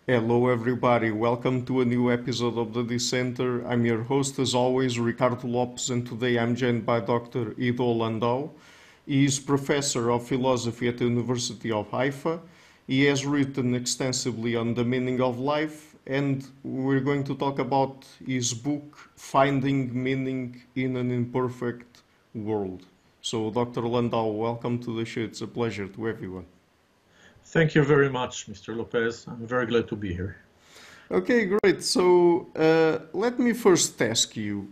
Hello, everybody. Welcome to a new episode of the Dissenter. I'm your host, as always, Ricardo Lopes, and today I'm joined by Dr. Iddo Landau. He is professor of philosophy at the University of Haifa. He has written extensively on the meaning of life, and we're going to talk about his book, Finding Meaning in an Imperfect World. So, Dr. Landau, welcome to the show. It's a pleasure to everyone. Thank you very much, Mr. Lopez. I'm very glad to be here. Okay, great. So let me first ask you,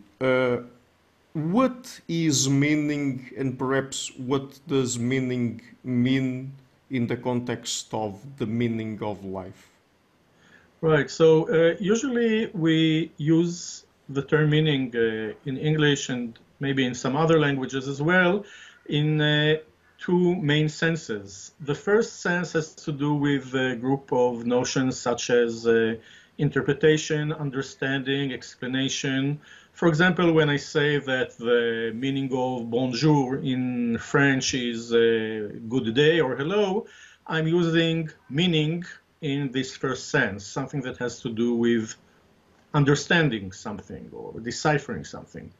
what is meaning, and perhaps what does meaning mean in the context of the meaning of life? Right. So usually we use the term meaning in English and maybe in some other languages as well in two main senses. The first sense has to do with a group of notions such as interpretation, understanding, explanation. For example, when I say that the meaning of bonjour in French is good day or hello, I'm using meaning in this first sense, something that has to do with understanding something or deciphering something.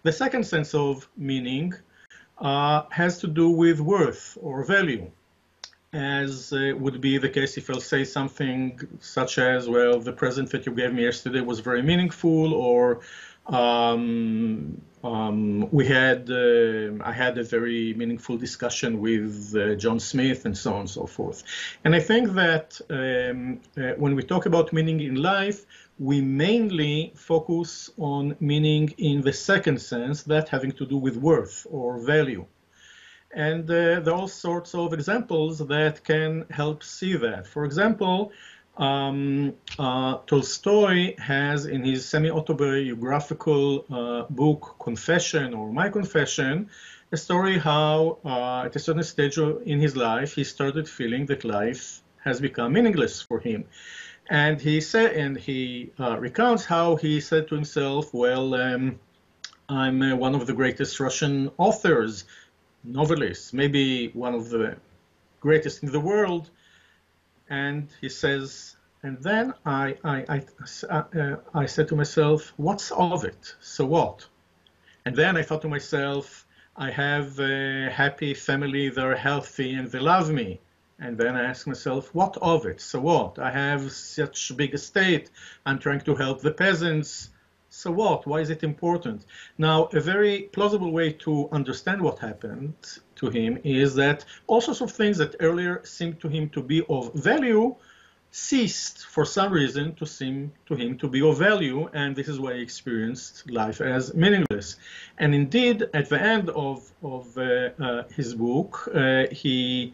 The second sense of meaning has to do with worth or value, as would be the case if I'll say something such as, well, the present that you gave me yesterday was very meaningful, or I had a very meaningful discussion with John Smith, and so on and so forth. And I think that when we talk about meaning in life, we mainly focus on meaning in the second sense, that having to do with worth or value. And there are all sorts of examples that can help see that. For example, Tolstoy has in his semi-autobiographical book, Confession or My Confession, a story how at a certain stage in his life, he started feeling that life has become meaningless for him. And he recounts how he said to himself, well, I'm one of the greatest Russian authors, novelists, maybe one of the greatest in the world. And he says, and then I said to myself, what's all of it? So what? And then I thought to myself, I have a happy family, they're healthy and they love me. And then I asked myself, what of it? So what? I have such a big estate. I'm trying to help the peasants. So what? Why is it important? Now, a very plausible way to understand what happened to him is that all sorts of things that earlier seemed to him to be of value ceased for some reason to seem to him to be of value, and this is why he experienced life as meaningless. And indeed, at the end of his book, he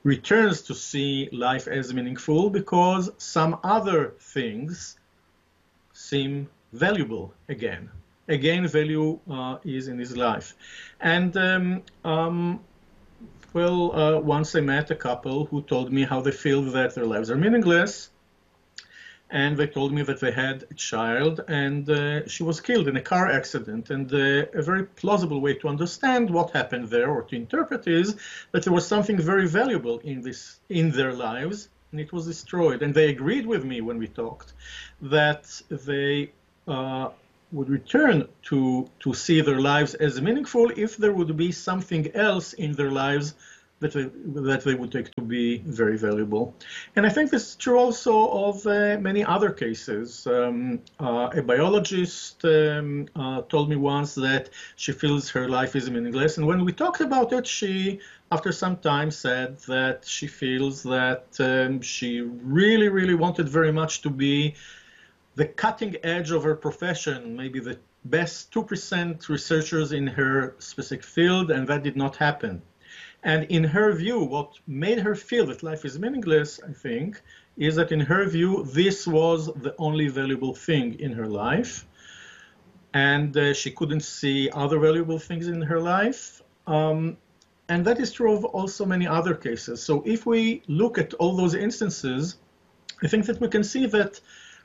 returns to see life as meaningful because some other things seem valuable again. Again, value is in his life. And once I met a couple who told me how they feel that their lives are meaningless. And they told me that they had a child and she was killed in a car accident. And a very plausible way to understand what happened there or to interpret is that there was something very valuable in their lives, and it was destroyed. And they agreed with me when we talked that they would return to see their lives as meaningful if there would be something else in their lives that they would take to be very valuable. And I think this is true also of many other cases. A biologist told me once that she feels her life is meaningless. And when we talked about it, she, after some time, said that she feels that she really, really wanted very much to be the cutting edge of her profession, maybe the best 2% researchers in her specific field, and that did not happen. And in her view, what made her feel that life is meaningless, I think, is that in her view, this was the only valuable thing in her life. And she couldn't see other valuable things in her life. And that is true of also many other cases. So if we look at all those instances, I think that we can see that,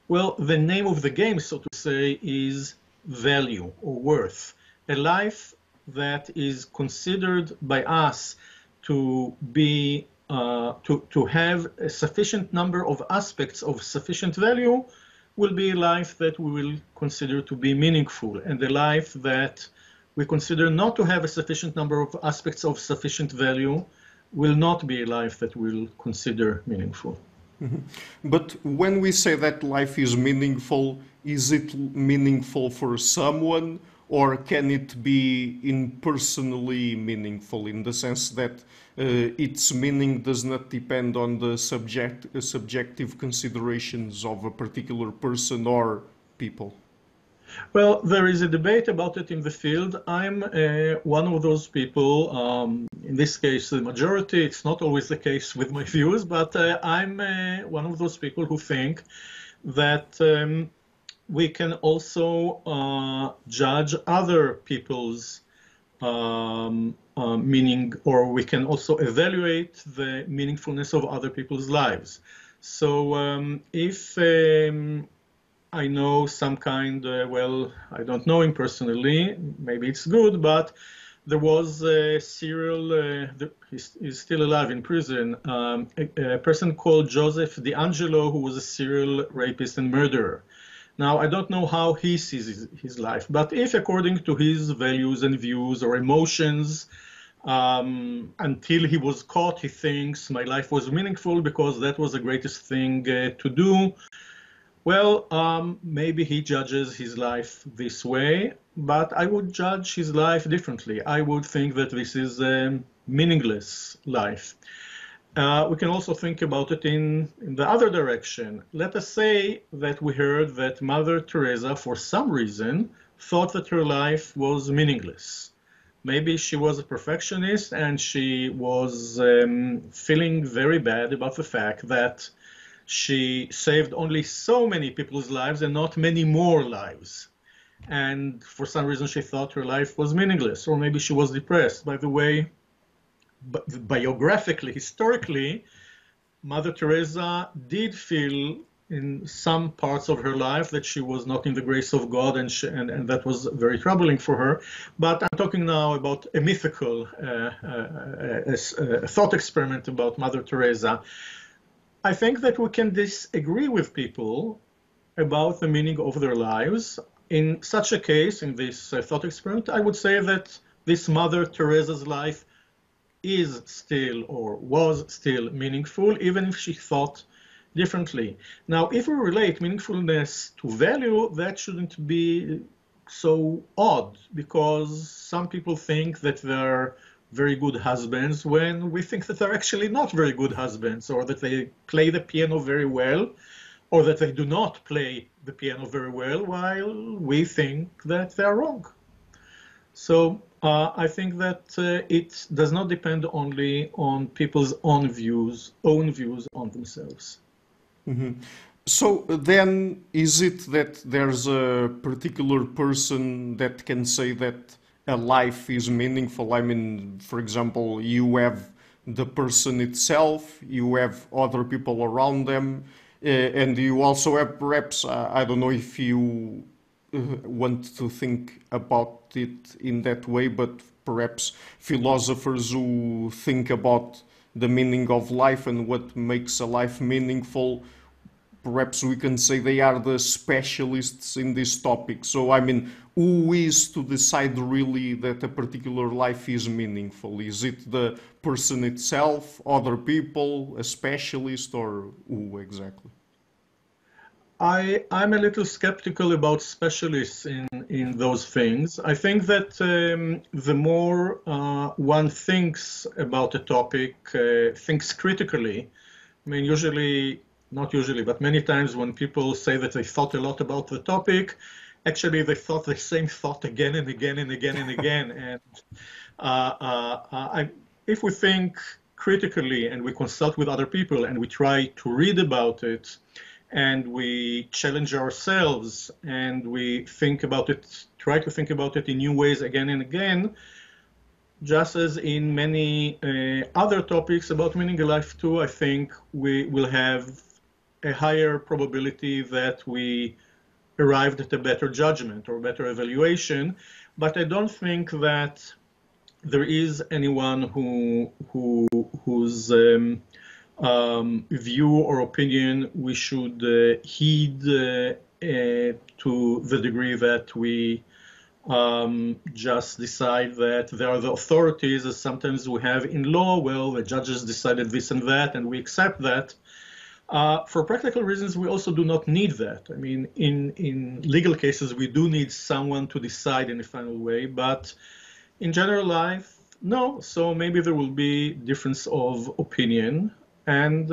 well, the name of the game, so to say, is value or worth. A life that is considered by us to be to have a sufficient number of aspects of sufficient value will be a life that we will consider to be meaningful, and a life that we consider not to have a sufficient number of aspects of sufficient value will not be a life that we'll consider meaningful. But when we say that life is meaningful, is it meaningful for someone, or can it be impersonally meaningful in the sense that its meaning does not depend on the subjective considerations of a particular person or people? Well, there is a debate about it in the field. I'm one of those people, in this case, the majority. It's not always the case with my views, but I'm one of those people who think that we can also judge other people's meaning, or we can also evaluate the meaningfulness of other people's lives. So if I know some kind, well, I don't know him personally, maybe it's good, but there was a serial, he's still alive in prison, a person called Joseph D'Angelo, who was a serial rapist and murderer. Now, I don't know how he sees his life, but if according to his values and views or emotions, until he was caught, he thinks my life was meaningful because that was the greatest thing to do. Well, maybe he judges his life this way, but I would judge his life differently. I would think that this is a meaningless life. We can also think about it in the other direction. Let us say that we heard that Mother Teresa, for some reason, thought that her life was meaningless. Maybe she was a perfectionist and she was feeling very bad about the fact that she saved only so many people's lives and not many more lives. And for some reason, she thought her life was meaningless, or maybe she was depressed. By the way, biographically, historically, Mother Teresa did feel in some parts of her life that she was not in the grace of God, and that was very troubling for her. But I'm talking now about a mythical thought experiment about Mother Teresa. I think that we can disagree with people about the meaning of their lives. In such a case, in this thought experiment, I would say that this Mother Teresa's life is still or was still meaningful, even if she thought differently. Now, if we relate meaningfulness to value, that shouldn't be so odd, because some people think that they're very good husbands when we think that they're actually not very good husbands, or that they play the piano very well, or that they do not play the piano very well, while we think that they're wrong. So I think that it does not depend only on people's own views on themselves. Mm-hmm. So then, is it that there's a particular person that can say that a life is meaningful? I mean, for example, you have the person itself, you have other people around them, and you also have perhaps, I don't know if you want to think about it in that way, but perhaps philosophers who think about the meaning of life and what makes a life meaningful, perhaps we can say they are the specialists in this topic. So, I mean, who is to decide really that a particular life is meaningful? Is it the person itself, other people, a specialist, or who exactly? I'm a little skeptical about specialists in those things. I think that the more one thinks about a topic, thinks critically, I mean, not usually, but many times when people say that they thought a lot about the topic, actually they thought the same thought again and again and again and again. And if we think critically and we consult with other people and we try to read about it and we challenge ourselves and we think about it, try to think about it in new ways again and again, just as in many other topics about meaning in life too, I think we will have a higher probability that we arrived at a better judgment or better evaluation. But I don't think that there is anyone whose view or opinion we should heed to the degree that we just decide that they are the authorities, as sometimes we have in law. Well, the judges decided this and that, and we accept that. For practical reasons, we also do not need that. I mean, in legal cases, we do need someone to decide in a final way, but in general life, no. So maybe there will be difference of opinion, and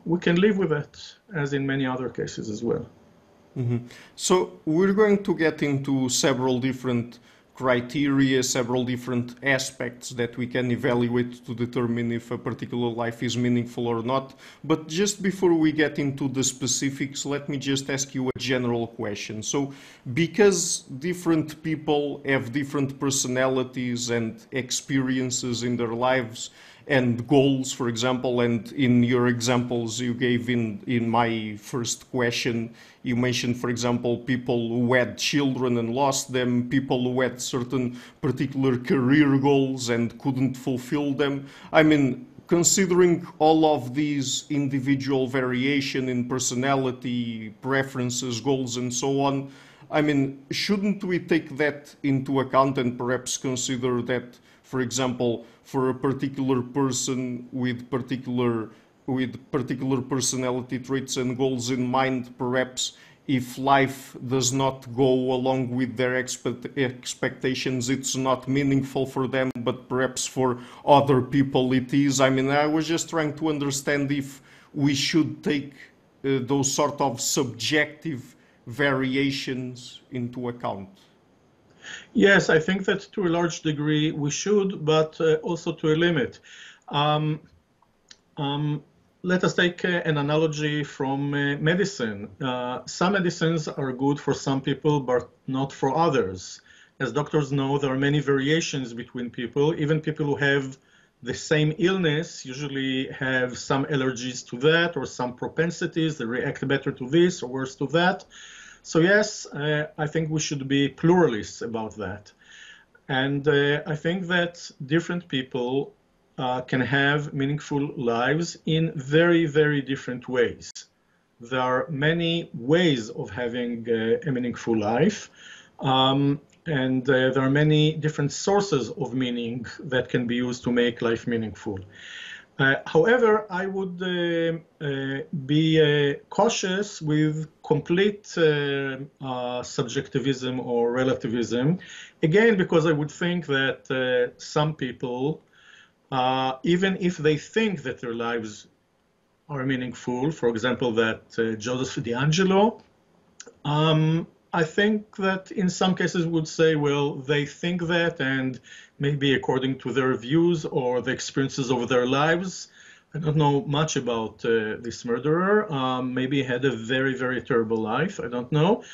we can live with it, as in many other cases as well. So we're going to get into several different criteria, several different aspects that we can evaluate to determine if a particular life is meaningful or not. But just before we get into the specifics, let me just ask you a general question. So because different people have different personalities and experiences in their lives, and goals, for example, and in your examples you gave in my first question, you mentioned, for example, people who had children and lost them, people who had certain particular career goals and couldn't fulfill them. I mean, considering all of these individual variation in personality, preferences, goals, and so on, I mean, shouldn't we take that into account and perhaps consider that, for example, for a particular person with particular personality traits and goals in mind, perhaps if life does not go along with their expectations, it's not meaningful for them, but perhaps for other people it is. I mean, I was just trying to understand if we should take those sort of subjective variations into account. Yes, I think that to a large degree we should, but also to a limit. Let us take an analogy from medicine. Some medicines are good for some people, but not for others. As doctors know, there are many variations between people. Even people who have the same illness usually have some allergies to that or some propensities. They react better to this or worse to that. So yes, I think we should be pluralists about that. And I think that different people can have meaningful lives in very, very different ways. There are many ways of having a meaningful life. And there are many different sources of meaning that can be used to make life meaningful. However, I would be cautious with complete subjectivism or relativism, again, because I would think that some people, even if they think that their lives are meaningful, for example, that Joseph DiAngelo, I think that in some cases would say, well, they think that, and maybe according to their views or the experiences of their lives. I don't know much about this murderer. Maybe he had a very, very terrible life. I don't know.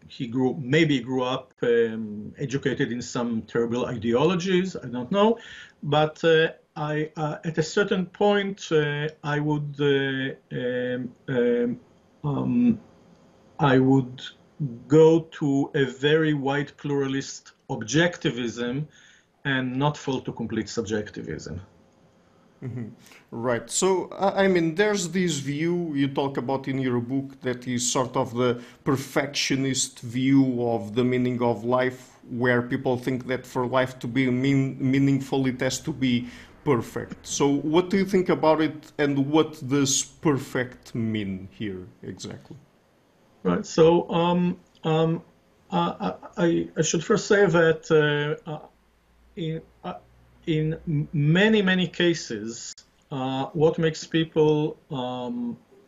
He maybe grew up educated in some terrible ideologies. I don't know. But at a certain point, I would go to a very wide pluralist objectivism and not fall to complete subjectivism. Mm-hmm. Right. So, I mean, there's this view you talk about in your book that is sort of the perfectionist view of the meaning of life, where people think that for life to be meaningful, it has to be perfect. So, what do you think about it, and what does perfect mean here exactly? Right. So I should first say that in many cases, what makes people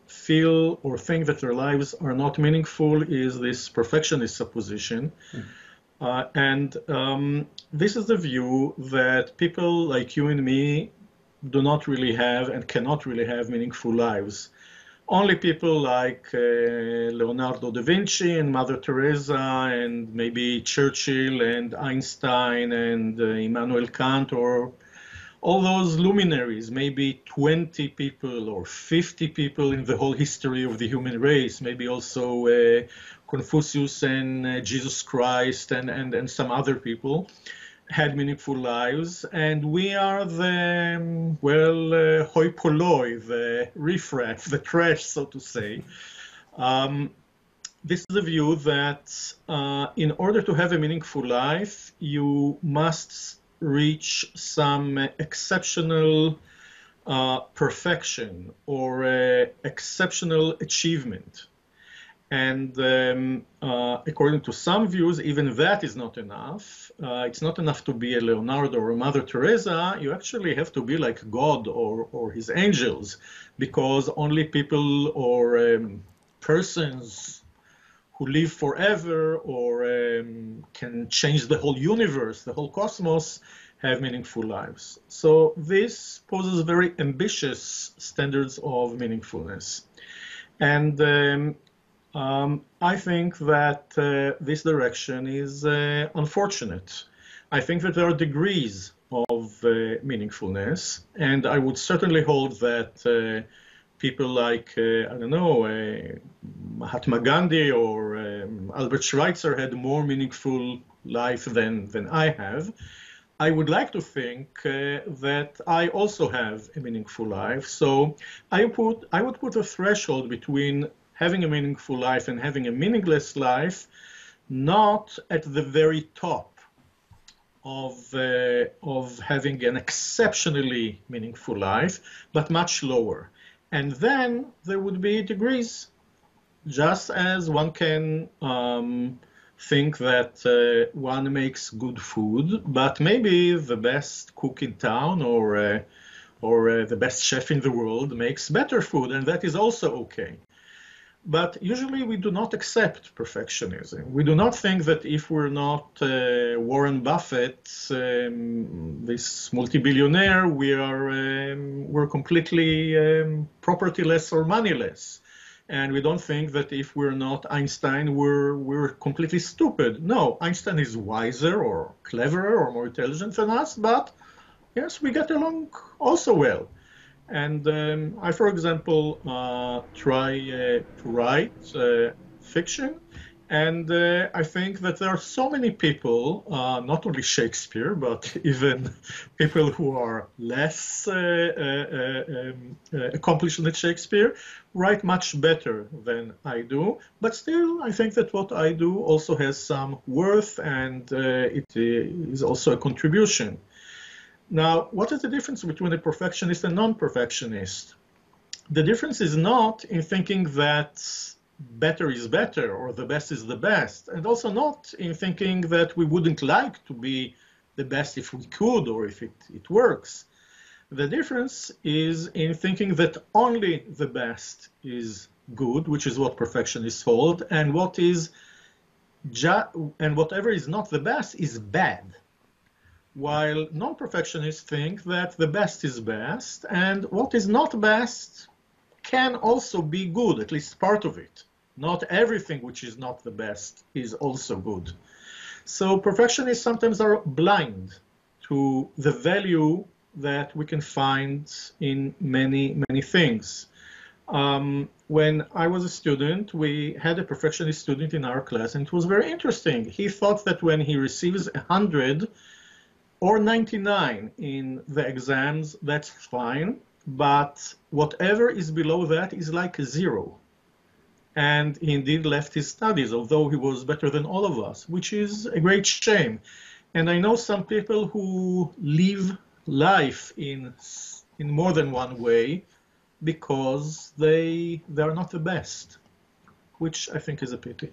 feel or think that their lives are not meaningful is this perfectionist supposition. And this is the view that people like you and me do not really have and cannot really have meaningful lives. Only people like Leonardo da Vinci and Mother Teresa and maybe Churchill and Einstein and Immanuel Kant, or all those luminaries, maybe 20 people or 50 people in the whole history of the human race, maybe also Confucius and Jesus Christ and some other people. had meaningful lives, and we are the, well, hoi polloi, the riffraff, the trash, so to say. This is the view that in order to have a meaningful life, you must reach some exceptional perfection or exceptional achievement. And according to some views, even that is not enough. It's not enough to be a Leonardo or a Mother Teresa. You actually have to be like God or his angels, because only people or persons who live forever or can change the whole universe, the whole cosmos, have meaningful lives. So this poses very ambitious standards of meaningfulness. And I think that this direction is unfortunate. I think that there are degrees of meaningfulness, and I would certainly hold that people like, I don't know, Mahatma Gandhi or Albert Schweitzer had more meaningful life than I have. I would like to think that I also have a meaningful life. So I would put a threshold between having a meaningful life and having a meaningless life, not at the very top of having an exceptionally meaningful life, but much lower. And then there would be degrees, just as one can think that one makes good food, but maybe the best cook in town or the best chef in the world makes better food, and that is also okay. But usually we do not accept perfectionism. We do not think that if we're not Warren Buffett, this multi-billionaire, we're completely propertyless or moneyless. And we don't think that if we're not Einstein, we're completely stupid. No, Einstein is wiser or cleverer or more intelligent than us, but yes, we get along also well. And I, for example, try to write fiction. And I think that there are so many people, not only Shakespeare, but even people who are less accomplished than Shakespeare, write much better than I do. But still, I think that what I do also has some worth, and it is also a contribution. Now, what is the difference between a perfectionist and non-perfectionist? The difference is not in thinking that better is better or the best is the best, and also not in thinking that we wouldn't like to be the best if we could or if it works. The difference is in thinking that only the best is good, which is what perfectionists hold, and whatever is not the best is bad. While non-perfectionists think that the best is best, and what is not best can also be good, at least part of it. Not everything which is not the best is also good. So perfectionists sometimes are blind to the value that we can find in many, many things. When I was a student, we had a perfectionist student in our class, and it was very interesting. He thought that when he receives 100, or 99 in the exams, that's fine, but whatever is below that is like a 0. And he indeed left his studies, although he was better than all of us, which is a great shame. And I know some people who live life in more than one way because they are not the best, which I think is a pity.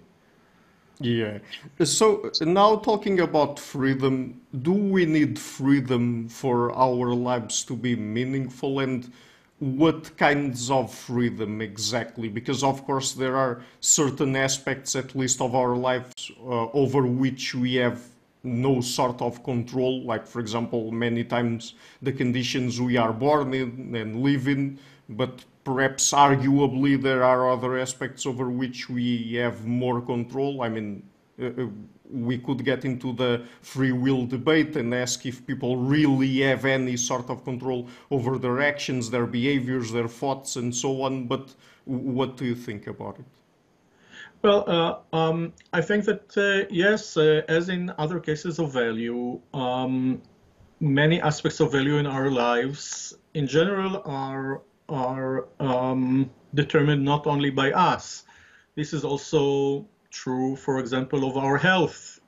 Yeah. So now talking about freedom, do we need freedom for our lives to be meaningful, and what kinds of freedom exactly? Because of course there are certain aspects, at least of our lives, over which we have no sort of control, like for example many times the conditions we are born in and live in, but perhaps arguably there are other aspects over which we have more control. I mean, we could get into the free will debate and ask if people really have any sort of control over their actions, their behaviors, their thoughts, and so on. But what do you think about it? I think that yes, as in other cases of value, many aspects of value in our lives, in general, are determined not only by us. This is also true, for example, of our health.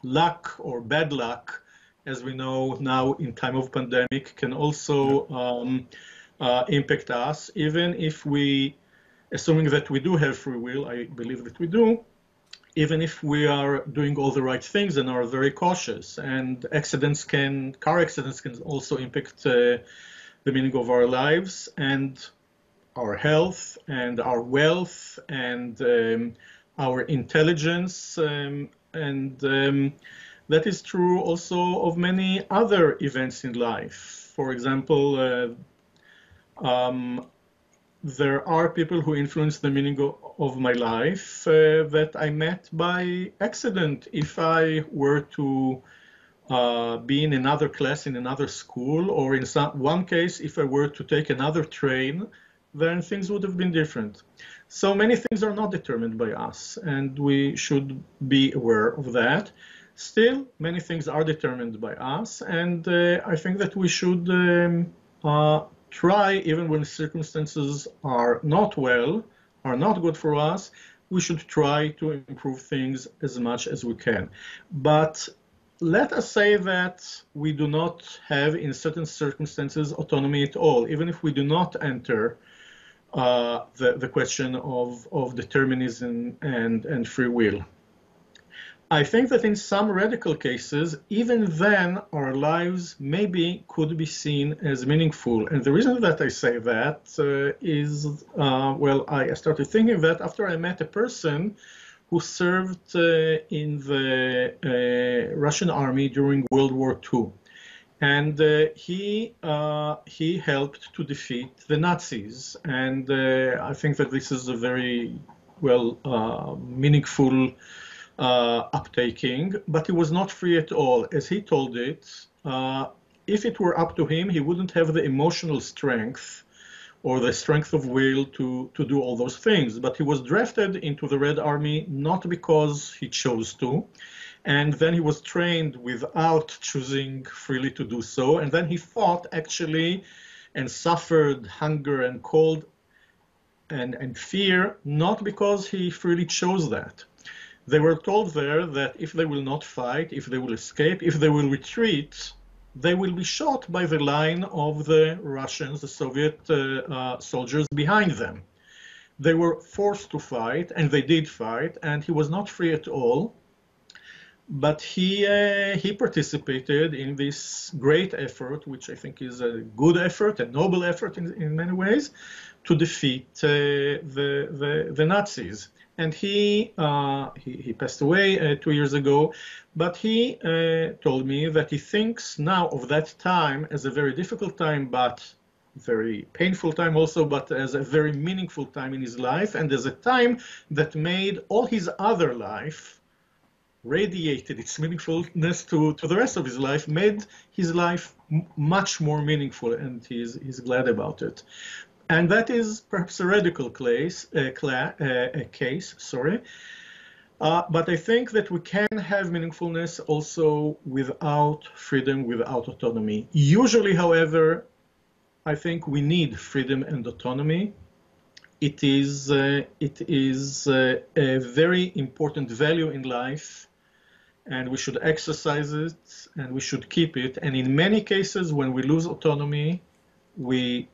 Luck or bad luck, as we know now in time of pandemic, can also impact us, even if we, assuming that we do have free will, I believe that we do, even if we are doing all the right things and are very cautious. And car accidents can also impact the meaning of our lives and our health and our wealth and our intelligence. That is true also of many other events in life. For example, there are people who influence the meaning of my life that I met by accident. If I were to be in another class in another school, or in one case, if I were to take another train, then things would have been different. So many things are not determined by us, and we should be aware of that. Still, many things are determined by us, and I think that we should try, even when circumstances are not good for us, we should try to improve things as much as we can. But let us say that we do not have, in certain circumstances, autonomy at all, even if we do not enter the question of determinism and free will. I think that in some radical cases, even then, our lives maybe could be seen as meaningful. And the reason that I say that is, I started thinking that after I met a person who served in the Russian army during World War II. And he helped to defeat the Nazis. And I think that this is a very, meaningful uptaking, but he was not free at all. As he told it, if it were up to him, he wouldn't have the emotional strength or the strength of will to do all those things. But he was drafted into the Red Army not because he chose to, and then he was trained without choosing freely to do so, and then he fought actually and suffered hunger and cold and fear, not because he freely chose that. They were told there that if they will not fight, if they will escape, if they will retreat, they will be shot by the line of the Russians, the Soviet soldiers behind them. They were forced to fight, and they did fight, and he was not free at all. But he participated in this great effort, which I think is a good effort, a noble effort in many ways, to defeat the Nazis. And he passed away 2 years ago, but he told me that he thinks now of that time as a very difficult time, but very painful time also, but as a very meaningful time in his life, and as a time that made all his other life, radiated its meaningfulness to the rest of his life, made his life much more meaningful, and he's glad about it. And that is perhaps a radical case, but I think that we can have meaningfulness also without freedom, without autonomy. Usually, however, I think we need freedom and autonomy. It is a very important value in life, and we should exercise it, and we should keep it. And in many cases, when we lose autonomy, we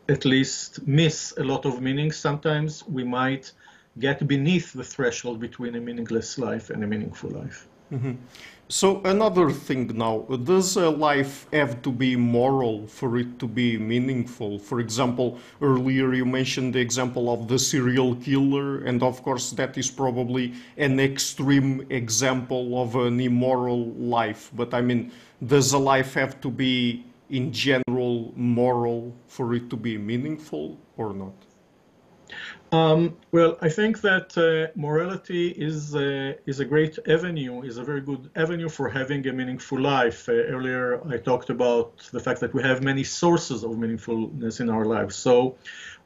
at least miss a lot of meaning. Sometimes we might get beneath the threshold between a meaningless life and a meaningful life. Mm-hmm. So another thing now, does a life have to be moral for it to be meaningful? For example, earlier you mentioned the example of the serial killer, and of course that is probably an extreme example of an immoral life. But I mean, does a life have to be in general moral for it to be meaningful or not? Well, I think that morality is a great avenue, is a very good avenue for having a meaningful life. Earlier, I talked about the fact that we have many sources of meaningfulness in our lives. So,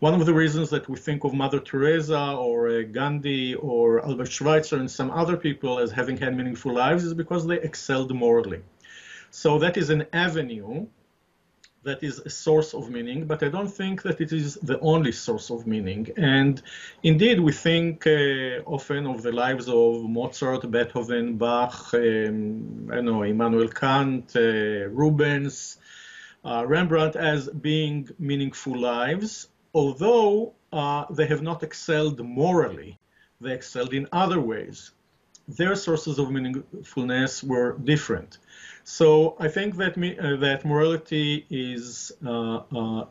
one of the reasons that we think of Mother Teresa or Gandhi or Albert Schweitzer and some other people as having had meaningful lives is because they excelled morally. So that is an avenue that is a source of meaning, but I don't think that it is the only source of meaning. And indeed, we think often of the lives of Mozart, Beethoven, Bach, I know, Immanuel Kant, Rubens, Rembrandt as being meaningful lives, although they have not excelled morally. They excelled in other ways. Their sources of meaningfulness were different. So I think that that morality is an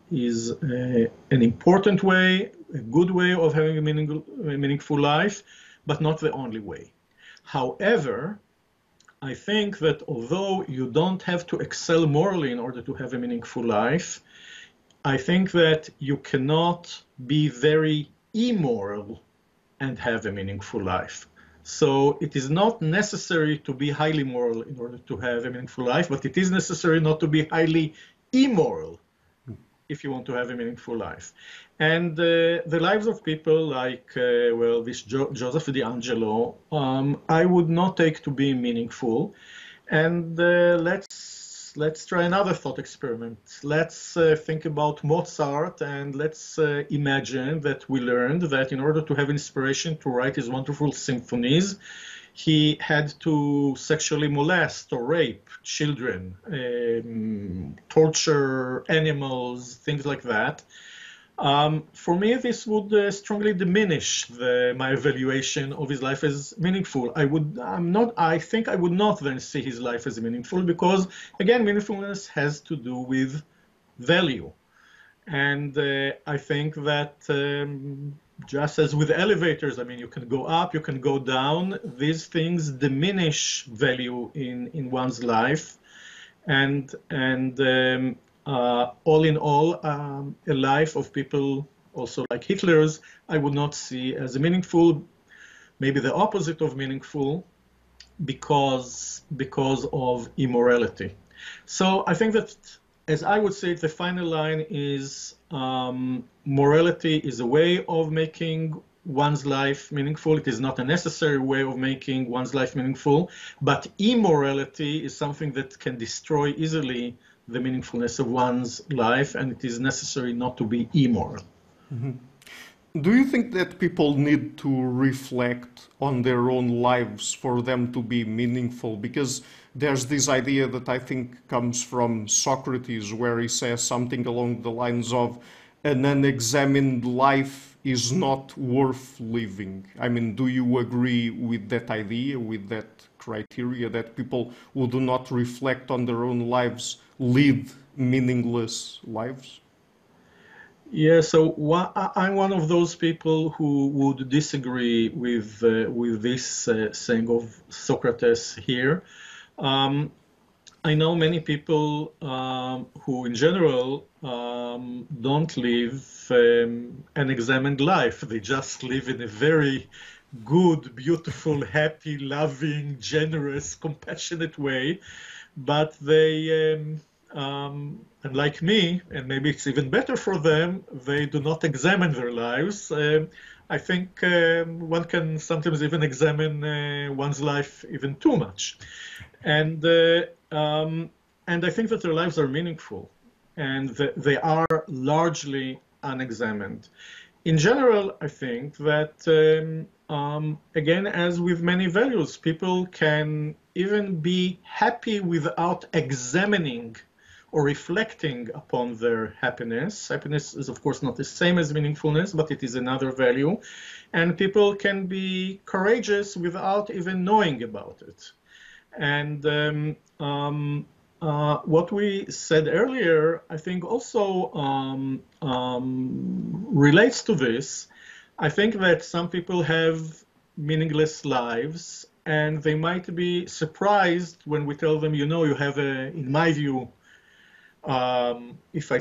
important way, a good way of having a meaningful life, but not the only way. However, I think that although you don't have to excel morally in order to have a meaningful life, I think that you cannot be very immoral and have a meaningful life. So it is not necessary to be highly moral in order to have a meaningful life, but it is necessary not to be highly immoral if you want to have a meaningful life. And the lives of people like, well, this Joseph DiAngelo, I would not take to be meaningful. And let's try another thought experiment. Let's think about Mozart, and let's imagine that we learned that in order to have inspiration to write his wonderful symphonies, he had to sexually molest or rape children, torture animals, things like that. For me, this would strongly diminish my evaluation of his life as meaningful. I think I would not then see his life as meaningful because, again, meaningfulness has to do with value. And I think that just as with elevators, I mean, you can go up, you can go down. These things diminish value in one's life. And all in all, a life of people also like Hitler's, I would not see as meaningful, maybe the opposite of meaningful, because of immorality. So I think that, as I would say, the final line is morality is a way of making one's life meaningful. It is not a necessary way of making one's life meaningful, but immorality is something that can destroy easily the meaningfulness of one's life, and it is necessary not to be immoral. Mm-hmm. Do you think that people need to reflect on their own lives for them to be meaningful? Because there's this idea that I think comes from Socrates, where he says something along the lines of an unexamined life is not worth living. I mean, do you agree with that idea, with that criteria, that people who do not reflect on their own lives lead meaningless lives? Yeah, so I'm one of those people who would disagree with this saying of Socrates here. I know many people who, in general, don't live an examined life. They just live in a very good, beautiful, happy, loving, generous, compassionate way. But they, unlike me, and maybe it's even better for them, they do not examine their lives. I think one can sometimes even examine one's life even too much. And I think that their lives are meaningful, and they are largely unexamined. In general, I think that, again, as with many values, people can even be happy without examining or reflecting upon their happiness. Happiness is, of course, not the same as meaningfulness, but it is another value. And people can be courageous without even knowing about it. And what we said earlier, I think also relates to this. I think that some people have meaningless lives, and they might be surprised when we tell them, you know, you have in my view, if I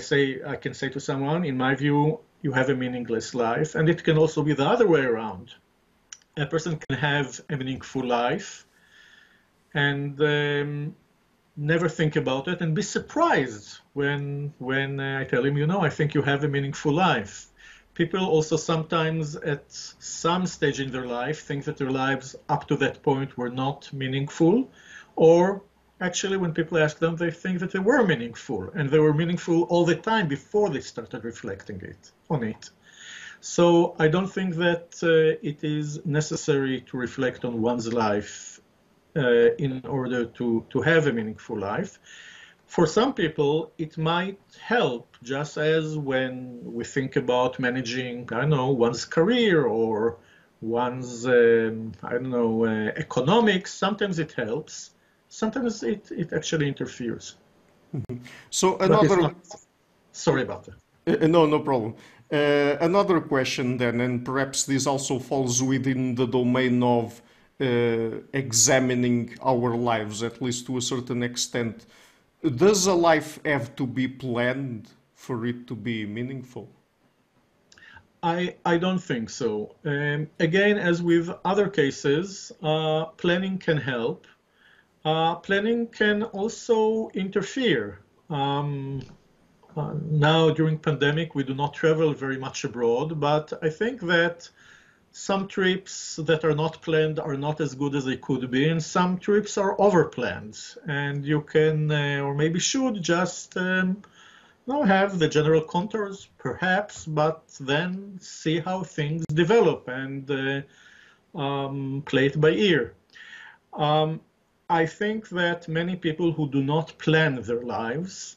can say to someone, in my view, you have a meaningless life, and it can also be the other way around. A person can have a meaningful life and never think about it and be surprised when I tell him, I think you have a meaningful life. People also sometimes at some stage in their life think that their lives up to that point were not meaningful, or actually when people ask them, they think that they were meaningful, and they were meaningful all the time before they started reflecting on it. So I don't think that it is necessary to reflect on one's life in order to have a meaningful life. For some people, it might help, just as when we think about managing, one's career or one's, economics. Sometimes it helps. Sometimes it actually interferes. So But it's not. Sorry about that. No problem. Another question then, and perhaps this also falls within the domain of examining our lives, at least to a certain extent. Does a life have to be planned for it to be meaningful? I don't think so. Again, as with other cases, planning can help. Planning can also interfere. Now, during pandemic, we do not travel very much abroad, but I think that some trips that are not planned are not as good as they could be, and some trips are overplanned. And you can, or maybe should, just have the general contours, perhaps, but then see how things develop and play it by ear. I think that many people who do not plan their lives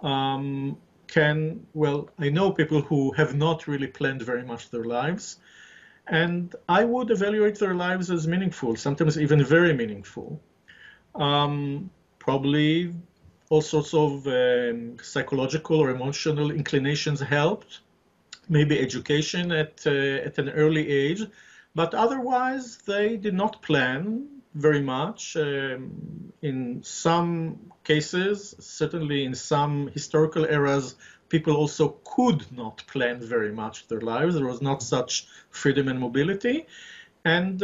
I know people who have not really planned very much their lives, and I would evaluate their lives as meaningful, sometimes even very meaningful. Probably all sorts of psychological or emotional inclinations helped, maybe education at an early age, but otherwise they did not plan very much. In some cases, certainly in some historical eras, people also could not plan very much their lives. There was not such freedom and mobility, and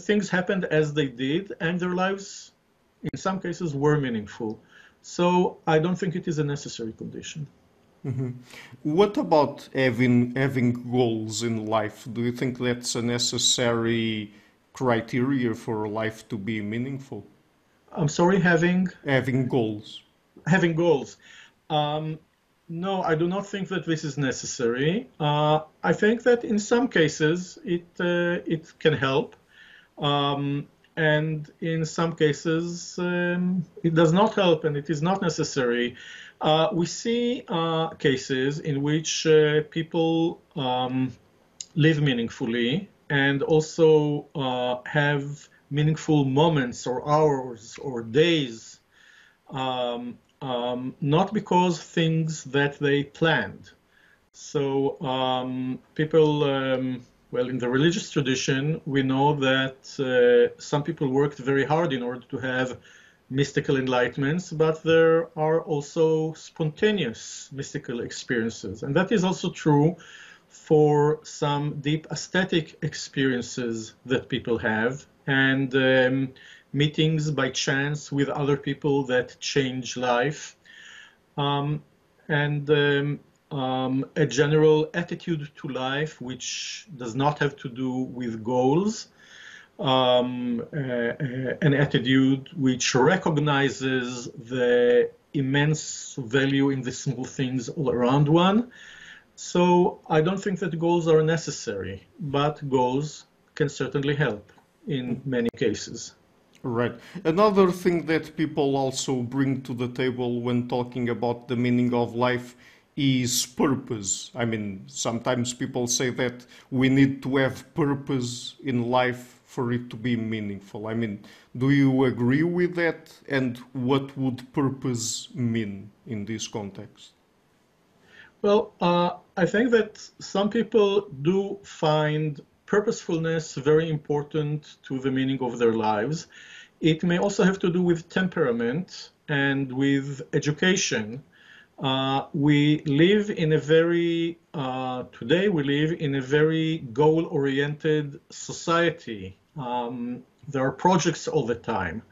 things happened as they did, and their lives, in some cases, were meaningful. So I don't think it is a necessary condition. Mm-hmm. What about having goals in life? Do you think that's a necessary criteria for life to be meaningful? I'm sorry, having goals. Having goals. No, I do not think that this is necessary. I think that in some cases it can help, and in some cases it does not help, and it is not necessary. We see cases in which people live meaningfully and also have meaningful moments or hours or days, not because things that they planned. So people, in the religious tradition, we know that some people worked very hard in order to have mystical enlightenments, but there are also spontaneous mystical experiences. And that is also true for some deep aesthetic experiences that people have, and meetings by chance with other people that change life, and a general attitude to life which does not have to do with goals, an attitude which recognizes the immense value in the small things all around one. So I don't think that goals are necessary, but goals can certainly help in many cases. Right. Another thing that people also bring to the table when talking about the meaning of life is purpose. I mean, sometimes people say that we need to have purpose in life for it to be meaningful. I mean, do you agree with that? And what would purpose mean in this context? Well, I think that some people do find purposefulness very important to the meaning of their lives. It may also have to do with temperament and with education. We live in a very, today we live in a very goal-oriented society. There are projects all the time.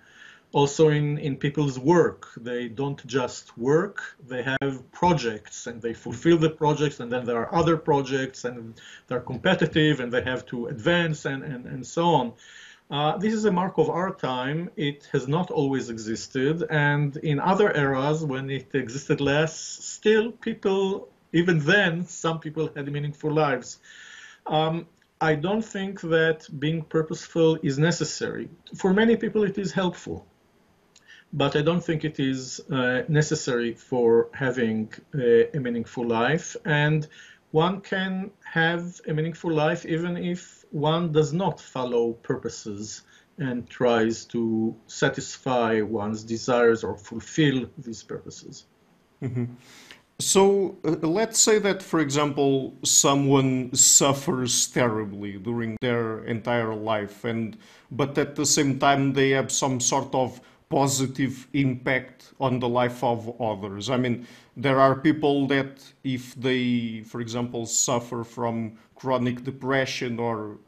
Also in people's work, they don't just work, they have projects and they fulfill the projects, and then there are other projects and they're competitive and they have to advance and so on. This is a mark of our time. It has not always existed, and in other eras when it existed less, still people, even then, some people had meaningful lives. I don't think that being purposeful is necessary. For many people it is helpful, but I don't think it is necessary for having a meaningful life. And one can have a meaningful life even if one does not follow purposes and tries to satisfy one's desires or fulfill these purposes. Mm-hmm. So let's say that, for example, someone suffers terribly during their entire life, but at the same time they have some sort of positive impact on the life of others. I mean, there are people that if they, for example, suffer from chronic depression or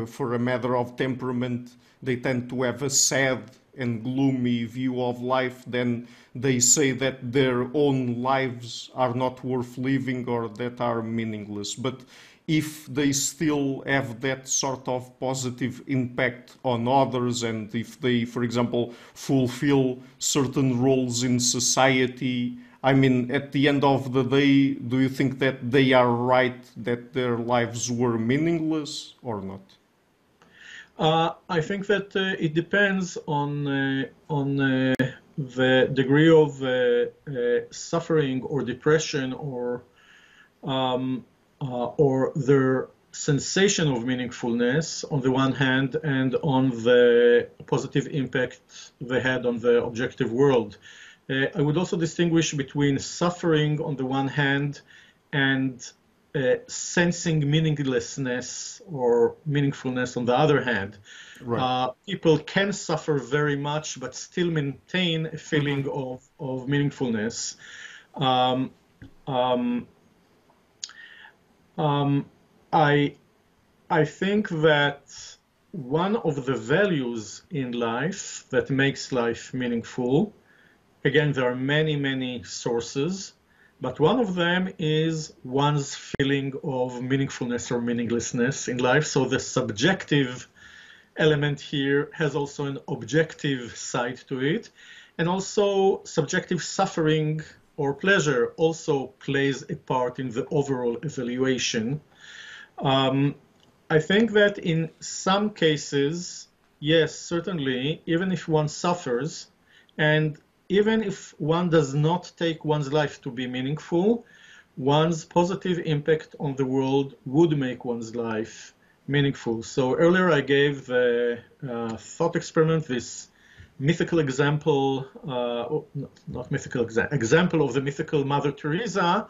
for a matter of temperament, they tend to have a sad and gloomy view of life, then they say that their own lives are not worth living or that are meaningless. But if they still have that sort of positive impact on others, and if they, for example, fulfill certain roles in society, I mean, at the end of the day, do you think that they are right that their lives were meaningless or not? I think that it depends on the degree of suffering or depression or their sensation of meaningfulness on the one hand, and on the positive impact they had on the objective world. I would also distinguish between suffering on the one hand and sensing meaninglessness or meaningfulness on the other hand. Right. People can suffer very much but still maintain a feeling of meaningfulness. I think that one of the values in life that makes life meaningful, again, there are many sources, but one of them is one's feeling of meaningfulness or meaninglessness in life. So the subjective element here has also an objective side to it. And also subjective suffering or pleasure also plays a part in the overall evaluation. I think that in some cases, yes, certainly, even if one suffers, and even if one does not take one's life to be meaningful, one's positive impact on the world would make one's life meaningful. So earlier I gave the thought experiment, this mythical example, not mythical example of the mythical Mother Teresa.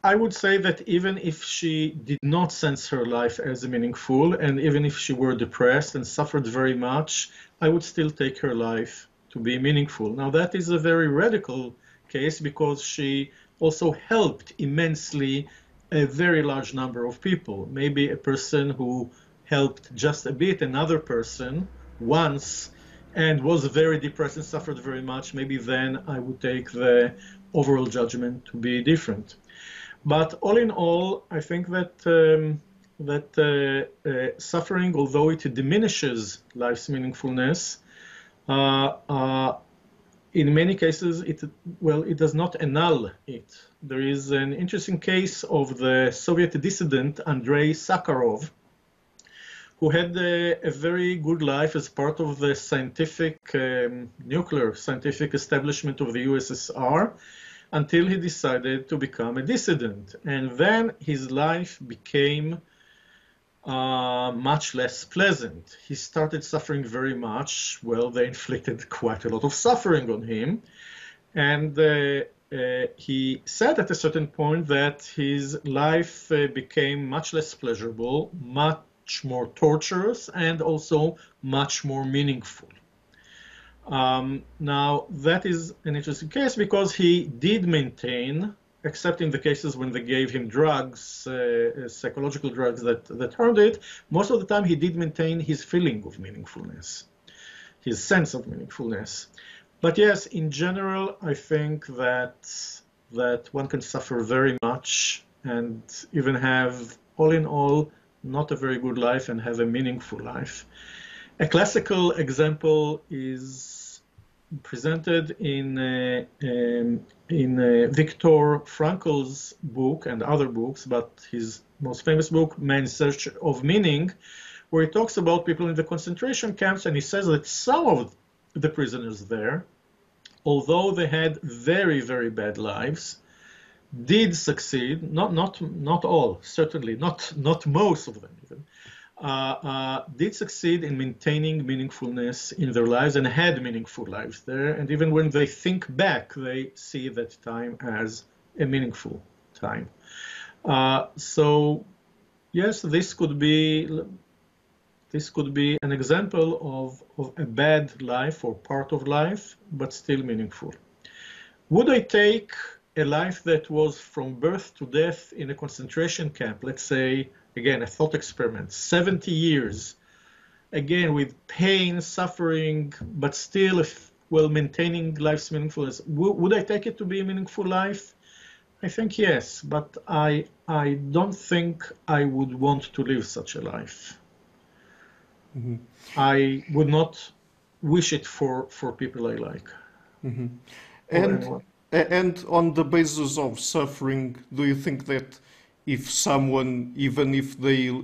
I would say that even if she did not sense her life as meaningful, and even if she were depressed and suffered very much, I would still take her life to be meaningful. Now, that is a very radical case because she also helped immensely a very large number of people. Maybe a person who helped just a bit another person once and was very depressed and suffered very much, maybe then I would take the overall judgment to be different. But all in all, I think that suffering, although it diminishes life's meaningfulness, in many cases, it does not annul it. There is an interesting case of the Soviet dissident Andrei Sakharov, who had a very good life as part of the nuclear scientific establishment of the USSR, until he decided to become a dissident. And then his life became much less pleasant. He started suffering very much. Well, they inflicted quite a lot of suffering on him. And he said at a certain point that his life became much less pleasurable, more torturous and also much more meaningful. Now, that is an interesting case because he did maintain, except in the cases when they gave him drugs, psychological drugs that harmed it, most of the time he did maintain his feeling of meaningfulness, his sense of meaningfulness. But yes, in general, I think that one can suffer very much and even have, all in all, not a very good life and have a meaningful life. A classical example is presented in Viktor Frankl's book and other books, but his most famous book, Man's Search of Meaning, where he talks about people in the concentration camps, and he says that some of the prisoners there, although they had very, very bad lives, did succeed, not all, certainly, not most of them even, did succeed in maintaining meaningfulness in their lives and had meaningful lives there. And even when they think back, they see that time as a meaningful time. So yes, this could be an example of a bad life or part of life, but still meaningful. Would I take a life that was from birth to death in a concentration camp, let's say, again, a thought experiment, 70 years, again, with pain, suffering, but still, maintaining life's meaningfulness, would I take it to be a meaningful life? I think yes, but I don't think I would want to live such a life. Mm-hmm. I would not wish it for people I like. Mm-hmm. And on the basis of suffering, do you think that if someone, even if they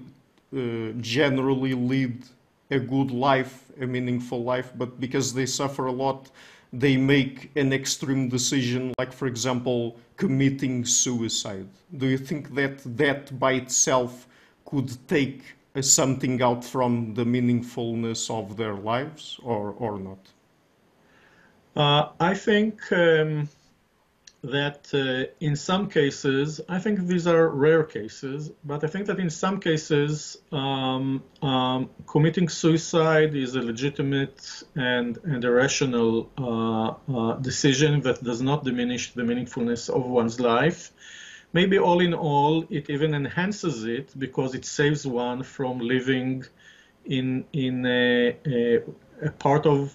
generally lead a good life, a meaningful life, but because they suffer a lot, they make an extreme decision, like, for example, committing suicide? Do you think that that by itself could take something out from the meaningfulness of their lives, or not? I think that in some cases, I think these are rare cases, but I think that in some cases, committing suicide is a legitimate and a rational decision that does not diminish the meaningfulness of one's life. Maybe all in all, it even enhances it because it saves one from living in a part of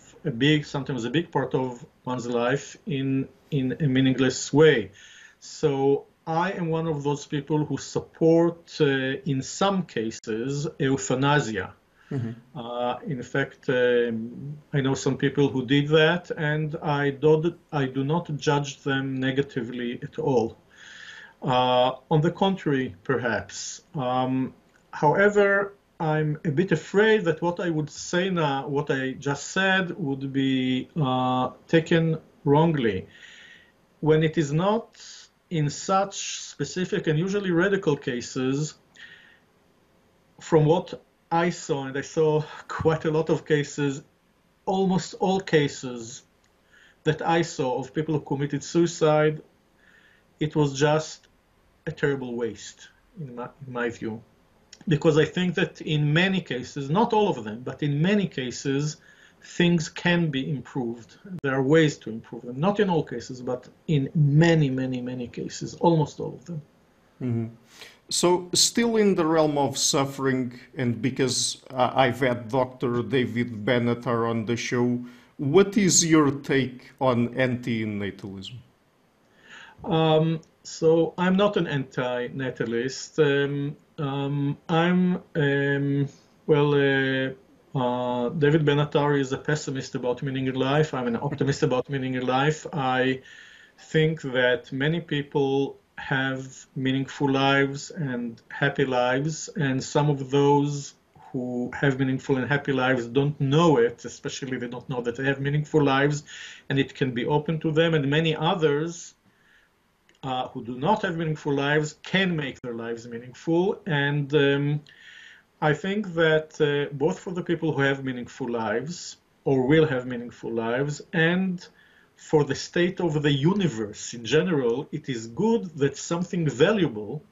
sometimes a big part of one's life in a meaningless way. So I am one of those people who support, in some cases, euthanasia. Mm-hmm. In fact, I know some people who did that, and I do not judge them negatively at all. On the contrary, perhaps. However, I'm a bit afraid that what I would say now, what I just said, would be taken wrongly. When it is not in such specific and usually radical cases, from what I saw, and I saw quite a lot of cases, almost all cases that I saw of people who committed suicide, it was just a terrible waste, in my view. Because I think that in many cases, not all of them, but in many cases, things can be improved. There are ways to improve them. Not in all cases, but in many, many, many cases, almost all of them. Mm-hmm. So still in the realm of suffering, and because I've had Dr. David Benatar on the show, what is your take on antinatalism? So I'm not an anti-natalist. David Benatar is a pessimist about meaning in life. I'm an optimist about meaning in life. I think that many people have meaningful lives and happy lives, and some of those who have meaningful and happy lives don't know it, especially they don't know that they have meaningful lives, and it can be open to them, and many others who do not have meaningful lives can make their lives meaningful. And I think that both for the people who have meaningful lives or will have meaningful lives, and for the state of the universe in general, it is good that something valuable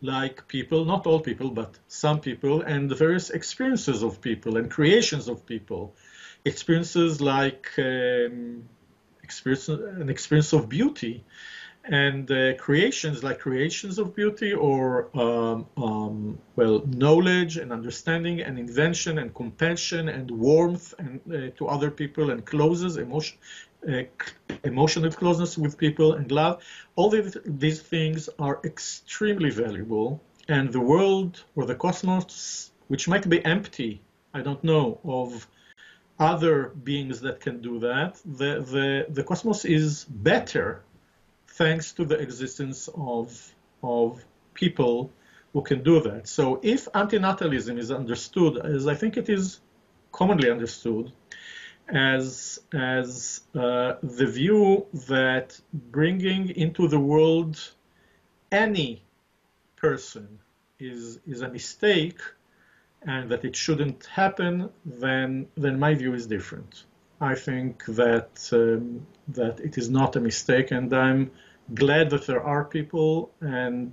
like people, not all people, but some people, and the various experiences of people and creations of people. Experiences like an experience of beauty, and creations like creations of beauty, or well, knowledge and understanding and invention and compassion and warmth and to other people, and uh, emotional closeness with people, and love. All these things are extremely valuable, and the world or the cosmos, which might be empty, I don't know, of other beings that can do that, the cosmos is better thanks to the existence of people who can do that. So if antinatalism is understood, as I think it is commonly understood, as the view that bringing into the world any person is a mistake, and that it shouldn't happen, then my view is different. I think that that it is not a mistake, and I'm glad that there are people, and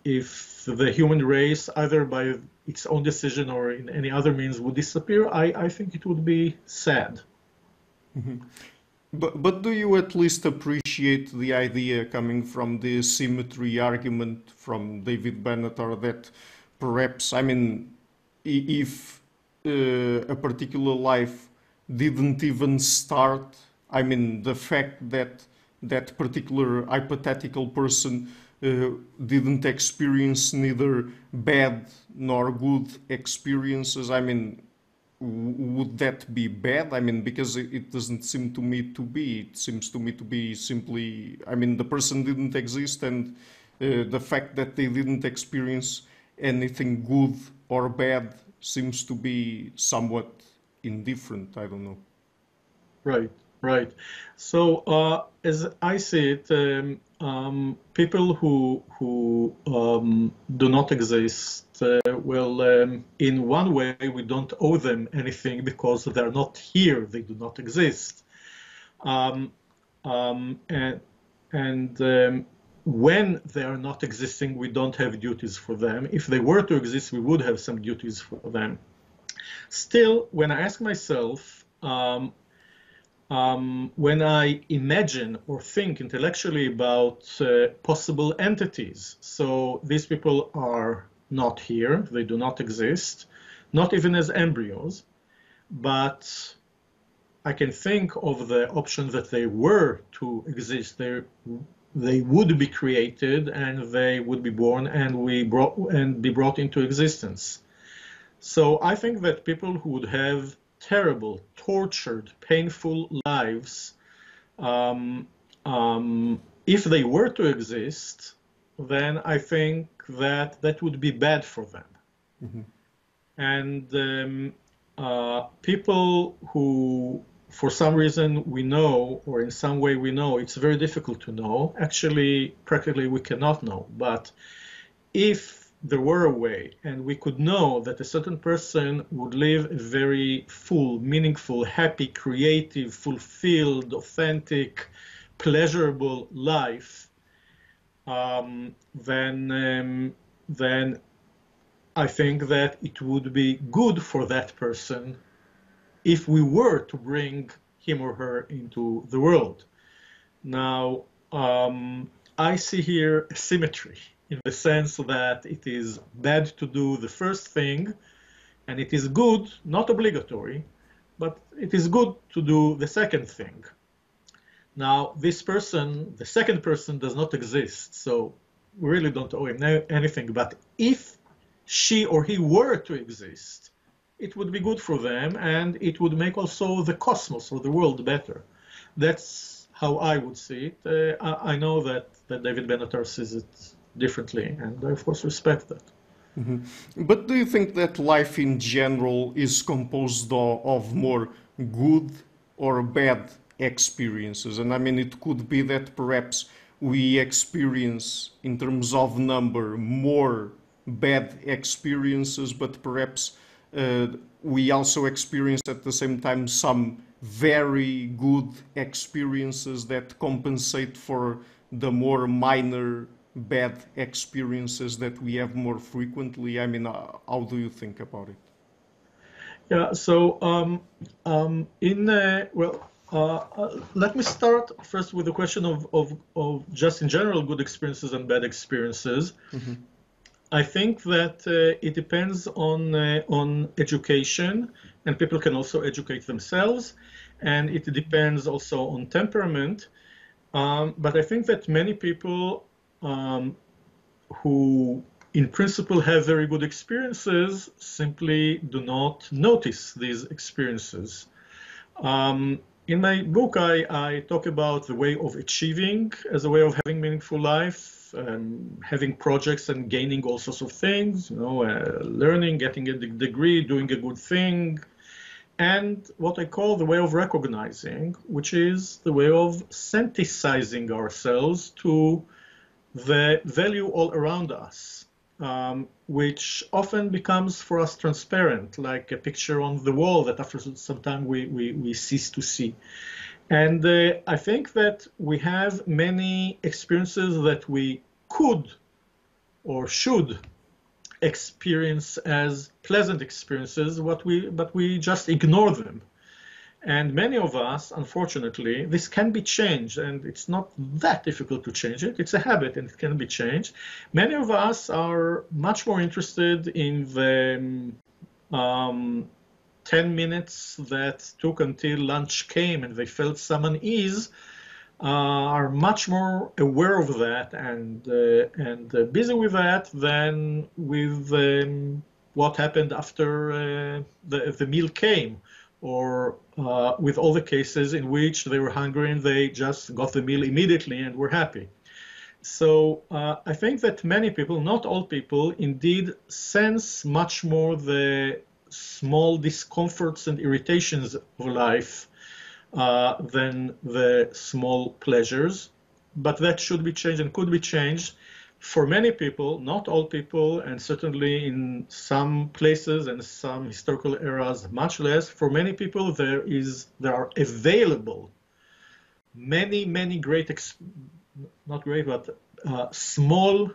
if the human race, either by its own decision or in any other means, would disappear, I think it would be sad. Mhm. But do you at least appreciate the idea coming from the symmetry argument from David Benatar that perhaps, I mean, if a particular life didn't even start, I mean, the fact that that particular hypothetical person didn't experience neither bad nor good experiences, I mean, would that be bad? I mean, because it doesn't seem to me to be. It seems to me to be simply, I mean, the person didn't exist, and the fact that they didn't experience anything good or bad seems to be somewhat indifferent. I don't know. Right, right. So as I see it, people who do not exist, well, in one way, we don't owe them anything because they're not here. They do not exist. Um, and when they are not existing, we don't have duties for them. If they were to exist, we would have some duties for them. Still, when I ask myself, when I imagine or think intellectually about possible entities, so these people are not here, they do not exist, not even as embryos, but I can think of the option that they were to exist. They would be created, and they would be born, and be brought into existence. So I think that people who would have terrible, tortured, painful lives, um, if they were to exist, then I think that that would be bad for them. Mm-hmm. And people who, for some reason we know, or in some way we know, it's very difficult to know. Actually, practically we cannot know. But if there were a way and we could know that a certain person would live a very full, meaningful, happy, creative, fulfilled, authentic, pleasurable life, then I think that it would be good for that person if we were to bring him or her into the world. Now, I see here a symmetry in the sense that it is bad to do the first thing, and it is good, not obligatory, but it is good to do the second thing. Now, this person, the second person, does not exist, so we really don't owe him anything. But if she or he were to exist, it would be good for them, and it would make also the cosmos or the world better. That's how I would see it. I know that David Benatar sees it differently, and I, of course, respect that. Mm-hmm. But do you think that life in general is composed of more good or bad experiences? And I mean, it could be that perhaps we experience, in terms of number, more bad experiences, but perhaps uh, we also experience at the same time some very good experiences that compensate for the more minor bad experiences that we have more frequently? I mean, how do you think about it? Yeah, so let me start first with the question of just in general good experiences and bad experiences. Mm-hmm. I think that it depends on education, and people can also educate themselves, and it depends also on temperament. But I think that many people who in principle have very good experiences simply do not notice these experiences. In my book, I talk about the way of achieving as a way of having meaningful life, having projects and gaining all sorts of things, learning, getting a degree, doing a good thing, and what I call the way of recognizing, which is the way of sensitizing ourselves to the value all around us, which often becomes for us transparent, like a picture on the wall that after some time we cease to see. And I think that we have many experiences that we could or should experience as pleasant experiences, but we just ignore them. And many of us, unfortunately, this can be changed, and it's not that difficult to change it. It's a habit, and it can be changed. Many of us are much more interested in the 10 minutes that took until lunch came and they felt some unease, are much more aware of that and busy with that than with what happened after the meal came, or with all the cases in which they were hungry and they just got the meal immediately and were happy. So I think that many people, not all people, indeed sense much more the small discomforts and irritations of life than the small pleasures. But that should be changed and could be changed. For many people, not all people, and certainly in some places and some historical eras, much less, for many people there are available many great, not great, but small,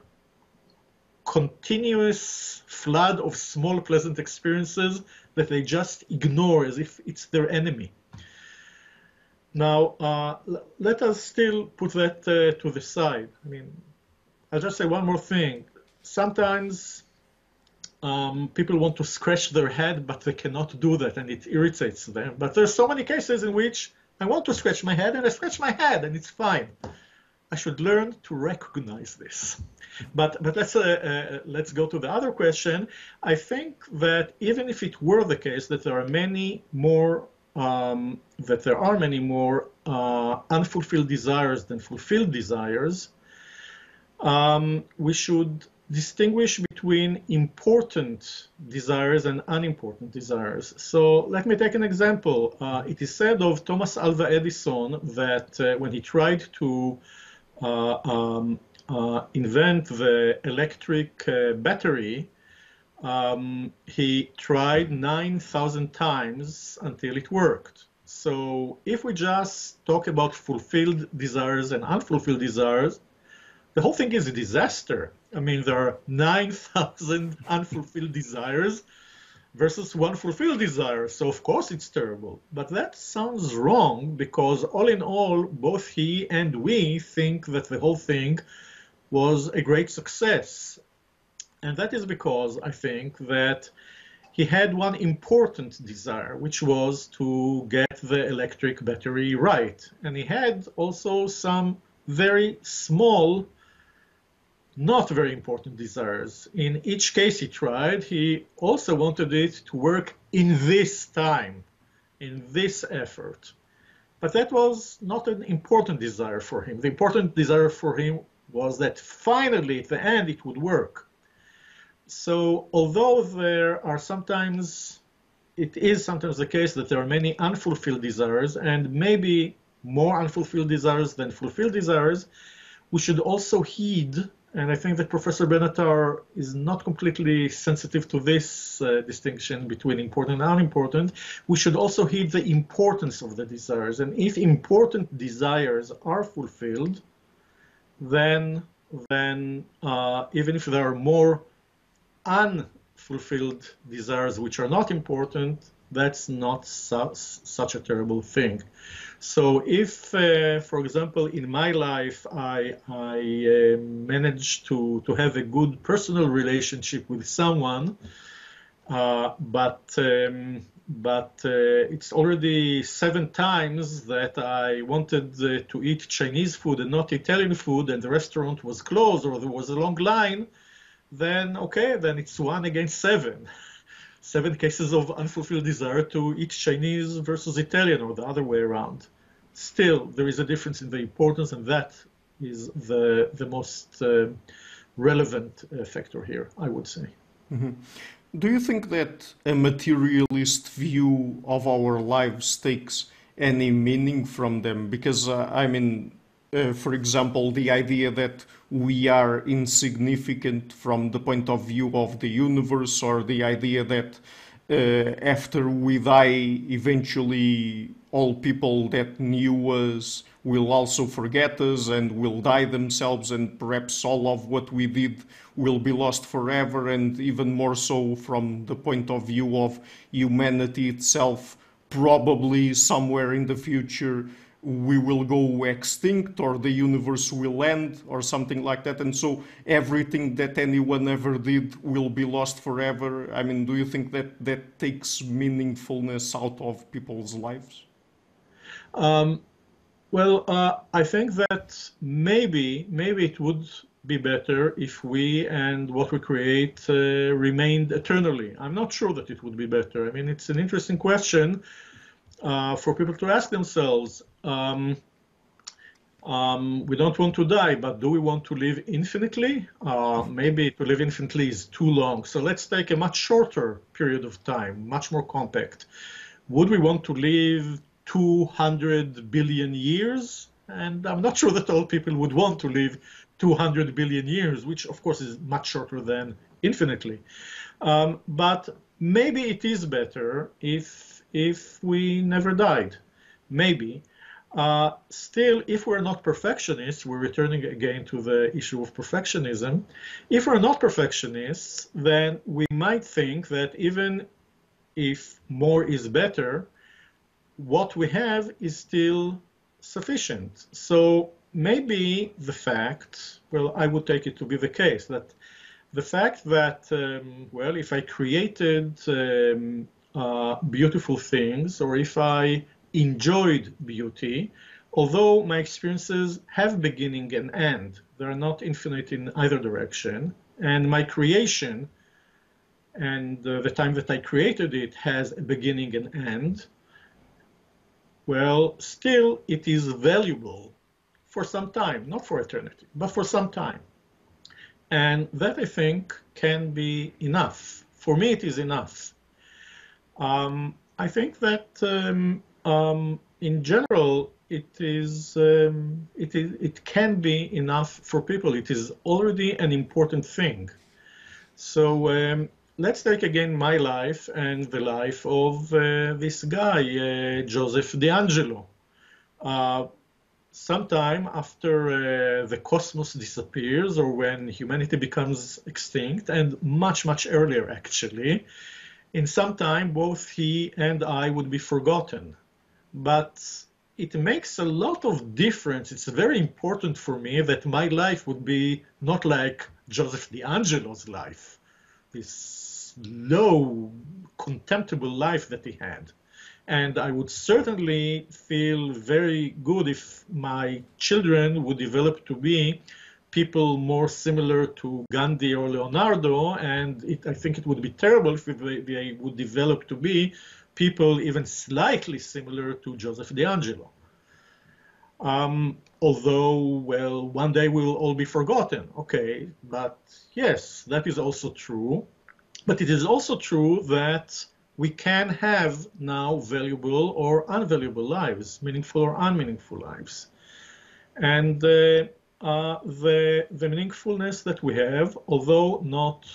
continuous flood of small pleasant experiences that they just ignore as if it's their enemy. Now, let us still put that to the side. I mean, I'll just say one more thing. Sometimes people want to scratch their head, but they cannot do that, and it irritates them. But there's so many cases in which I want to scratch my head, and I scratch my head, and it's fine. I should learn to recognize this. But let's go to the other question. I think that even if it were the case that there are many more unfulfilled desires than fulfilled desires, we should distinguish between important desires and unimportant desires. So let me take an example. It is said of Thomas Alva Edison that when he tried to invent the electric battery, he tried 9,000 times until it worked. So if we just talk about fulfilled desires and unfulfilled desires, the whole thing is a disaster. I mean, there are 9,000 unfulfilled desires versus one fulfilled desire. So of course it's terrible. But that sounds wrong because all in all, both he and we think that the whole thing was a great success. And that is because I think that he had one important desire, which was to get the electric battery right. And he had also some very small, not very important desires. In each case he tried, he also wanted it to work in this time, in this effort. But that was not an important desire for him. The important desire for him was that finally, at the end, it would work. So although it is sometimes the case that there are many unfulfilled desires, and maybe more unfulfilled desires than fulfilled desires, we should also heed, and I think that Professor Benatar is not completely sensitive to this distinction between important and unimportant. We should also heed the importance of the desires. And if important desires are fulfilled, then then even if there are more unfulfilled desires which are not important, that's not such a terrible thing. So if, for example, in my life, I managed to have a good personal relationship with someone, but it's already 7 times that I wanted to eat Chinese food and not Italian food, and the restaurant was closed or there was a long line, then okay, then it's 1 against 7. 7 cases of unfulfilled desire to eat Chinese versus Italian, or the other way around. Still, there is a difference in the importance, and that is the most relevant factor here, I would say. Mm-hmm. Do you think that a materialist view of our lives takes any meaning from them? Because, for example, the idea that we are insignificant from the point of view of the universe, or the idea that after we die, eventually all people that knew us will also forget us and will die themselves, and perhaps all of what we did will be lost forever, and even more so from the point of view of humanity itself, probably somewhere in the future we will go extinct, or the universe will end, or something like that, and so everything that anyone ever did will be lost forever. I mean, do you think that that takes meaningfulness out of people's lives? I think that maybe it would be better if we and what we create remained eternally. I'm not sure that it would be better. I mean, it's an interesting question for people to ask themselves. We don't want to die, but do we want to live infinitely? Maybe to live infinitely is too long. So let's take a much shorter period of time, much more compact. Would we want to live 200 billion years? And I'm not sure that all people would want to live 200 billion years, which of course is much shorter than infinitely. But maybe it is better if we never died. Maybe. Still, if we're not perfectionists, we're returning again to the issue of perfectionism. If we're not perfectionists, then we might think that even if more is better, what we have is still sufficient. So maybe the fact, well, I would take it to be the case, that the fact that, if I created beautiful things, or if I enjoyed beauty, although my experiences have beginning and end, they're not infinite in either direction, and my creation and the time that I created it has a beginning and end, well, still it is valuable for some time, not for eternity, but for some time. And that, I think, can be enough. For me, it is enough. I think that in general, it can be enough for people. It is already an important thing. So let's take again my life and the life of this guy, Joseph DeAngelo. Sometime after the cosmos disappears, or when humanity becomes extinct, and much, much earlier actually, in some time both he and I would be forgotten. But it makes a lot of difference. It's very important for me that my life would be not like Joseph DeAngelo's life, this low, contemptible life that he had. And I would certainly feel very good if my children would develop to be people more similar to Gandhi or Leonardo, and I think it would be terrible if they would develop to be people even slightly similar to Joseph DeAngelo. Although, well, one day we will all be forgotten. Okay, but yes, that is also true. But it is also true that we can have now valuable or unvaluable lives, meaningful or unmeaningful lives. And the meaningfulness that we have, although not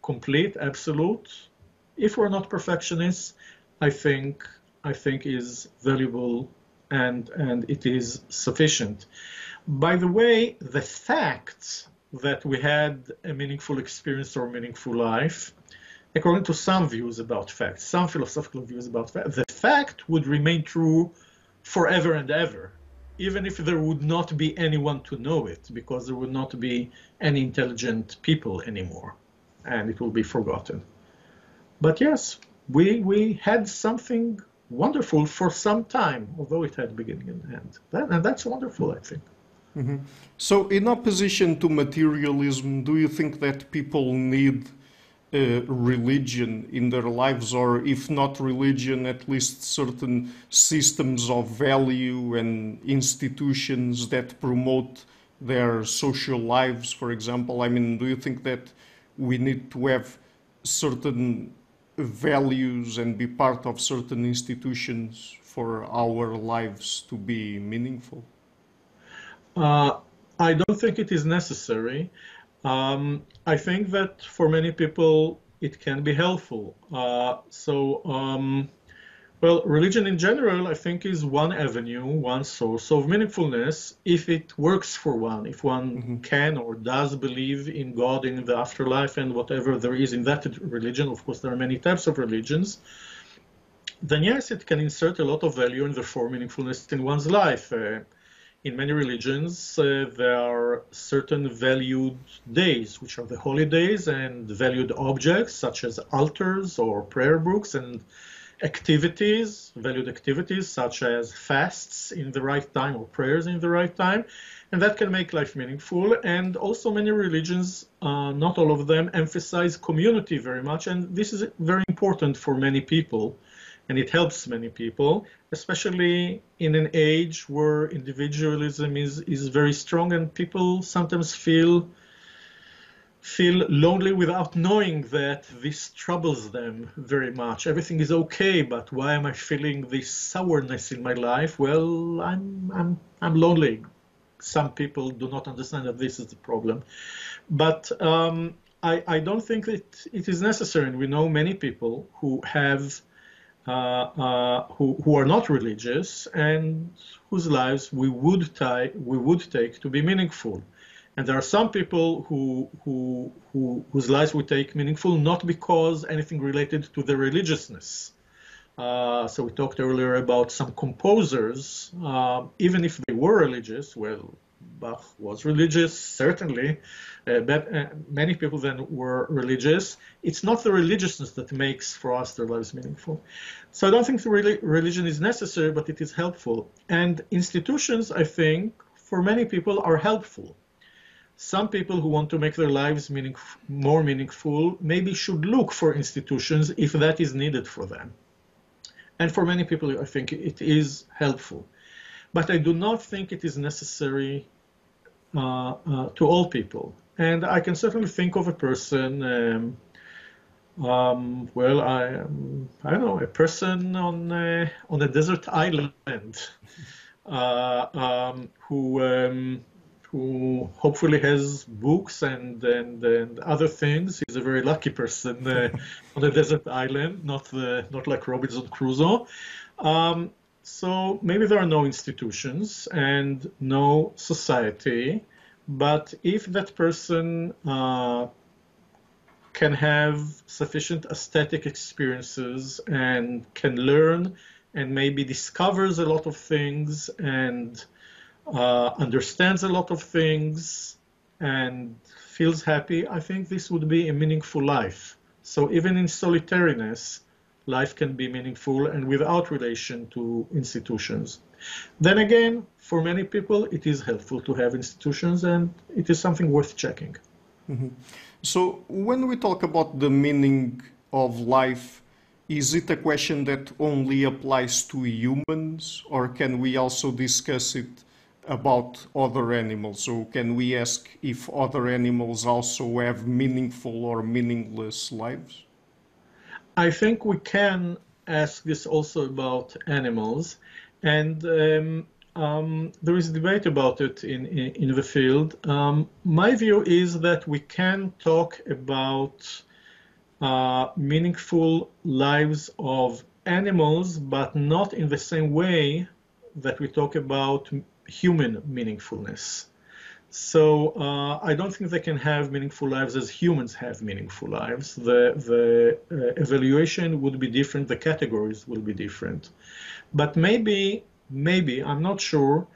complete, absolute, if we're not perfectionists, I think is valuable and it is sufficient. By the way, the fact that we had a meaningful experience or meaningful life, according to some views about facts, some philosophical views about facts, the fact would remain true forever and ever, even if there would not be anyone to know it, because there would not be any intelligent people anymore, and it will be forgotten. But yes, we had something wonderful for some time, although it had beginning and end. And that's wonderful, I think. Mm-hmm. So, in opposition to materialism, do you think that people need religion in their lives, or if not religion, at least certain systems of value and institutions that promote their social lives, for example? I mean, do you think that we need to have certain values and be part of certain institutions for our lives to be meaningful? I don't think it is necessary. I think that for many people it can be helpful. Well, religion in general, I think, is one avenue, one source of meaningfulness if it works for one, if one can or does believe in God, in the afterlife, and whatever there is in that religion. Of course, there are many types of religions. Then yes, it can insert a lot of value and therefore meaningfulness in one's life. In many religions, there are certain valued days, which are the holy days, and valued objects such as altars or prayer books, and activities, valued activities such as fasts in the right time or prayers in the right time, and that can make life meaningful. And also many religions, not all of them, emphasize community very much, and this is very important for many people, and it helps many people, especially in an age where individualism is very strong and people sometimes feel lonely without knowing that this troubles them very much. Everything is okay, but why am I feeling this sourness in my life? Well, I'm lonely. Some people do not understand that this is the problem. But I don't think that it is necessary. And we know many people who have who are not religious and whose lives we would take to be meaningful. And there are some people whose lives we take meaningful not because anything related to their religiousness. So we talked earlier about some composers, even if they were religious. Well, Bach was religious, certainly, but many people then were religious. It's not the religiousness that makes for us their lives meaningful. So I don't think the religion is necessary, but it is helpful. And institutions, I think, for many people are helpful. Some people who want to make their lives more meaningful maybe should look for institutions if that is needed for them. And for many people, I think it is helpful. But I do not think it is necessary to all people. And I can certainly think of a person, well, I don't know, a person on a desert island who hopefully has books and other things. He's a very lucky person on a desert island, not like Robinson Crusoe. So maybe there are no institutions and no society, but if that person can have sufficient aesthetic experiences and can learn and maybe discovers a lot of things and understands a lot of things and feels happy, I think this would be a meaningful life. So even in solitariness, life can be meaningful and without relation to institutions. Then again, for many people, it is helpful to have institutions and it is something worth checking. Mm-hmm. So when we talk about the meaning of life, is it a question that only applies to humans, or can we also discuss it about other animals? So can we ask if other animals also have meaningful or meaningless lives? I think we can ask this also about animals, and there is debate about it in the field. My view is that we can talk about meaningful lives of animals, but not in the same way that we talk about human meaningfulness. So I don't think they can have meaningful lives as humans have meaningful lives. The evaluation would be different. The categories will be different. But maybe, I'm not sure.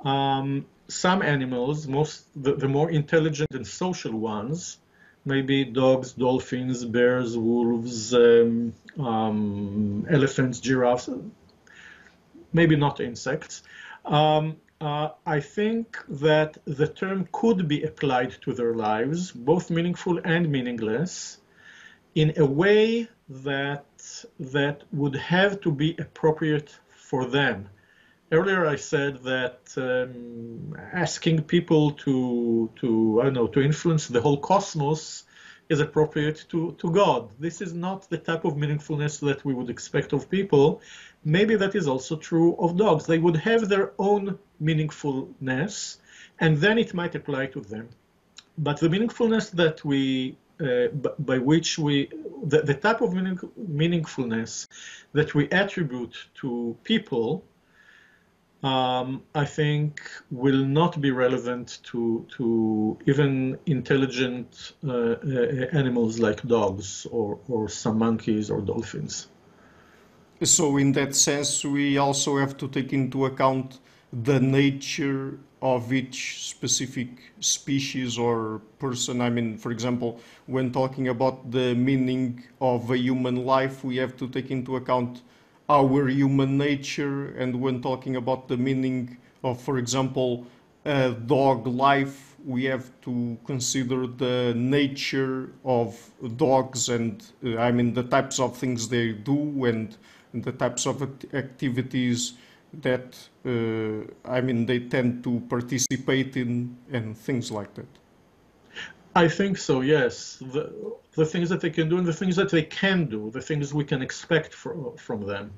Some animals, the more intelligent and social ones, maybe dogs, dolphins, bears, wolves, elephants, giraffes, maybe not insects. I think that the term could be applied to their lives, both meaningful and meaningless, in a way that would have to be appropriate for them. Earlier, I said that asking people to I don't know, to influence the whole cosmos is appropriate to God. This is not the type of meaningfulness that we would expect of people. Maybe that is also true of dogs. They would have their own meaningfulness, and then it might apply to them. But the meaningfulness that by which the type of meaningfulness that we attribute to people, I think will not be relevant to even intelligent animals like dogs or some monkeys or dolphins. So in that sense, we also have to take into account the nature of each specific species or person. I mean, for example, when talking about the meaning of a human life, we have to take into account our human nature, and when talking about the meaning of, for example, a dog life, we have to consider the nature of dogs and I mean the types of things they do and the types of activities that I mean they tend to participate in and things like that. I think so, yes. The things that they can do and the things that they can do, the things we can expect from them.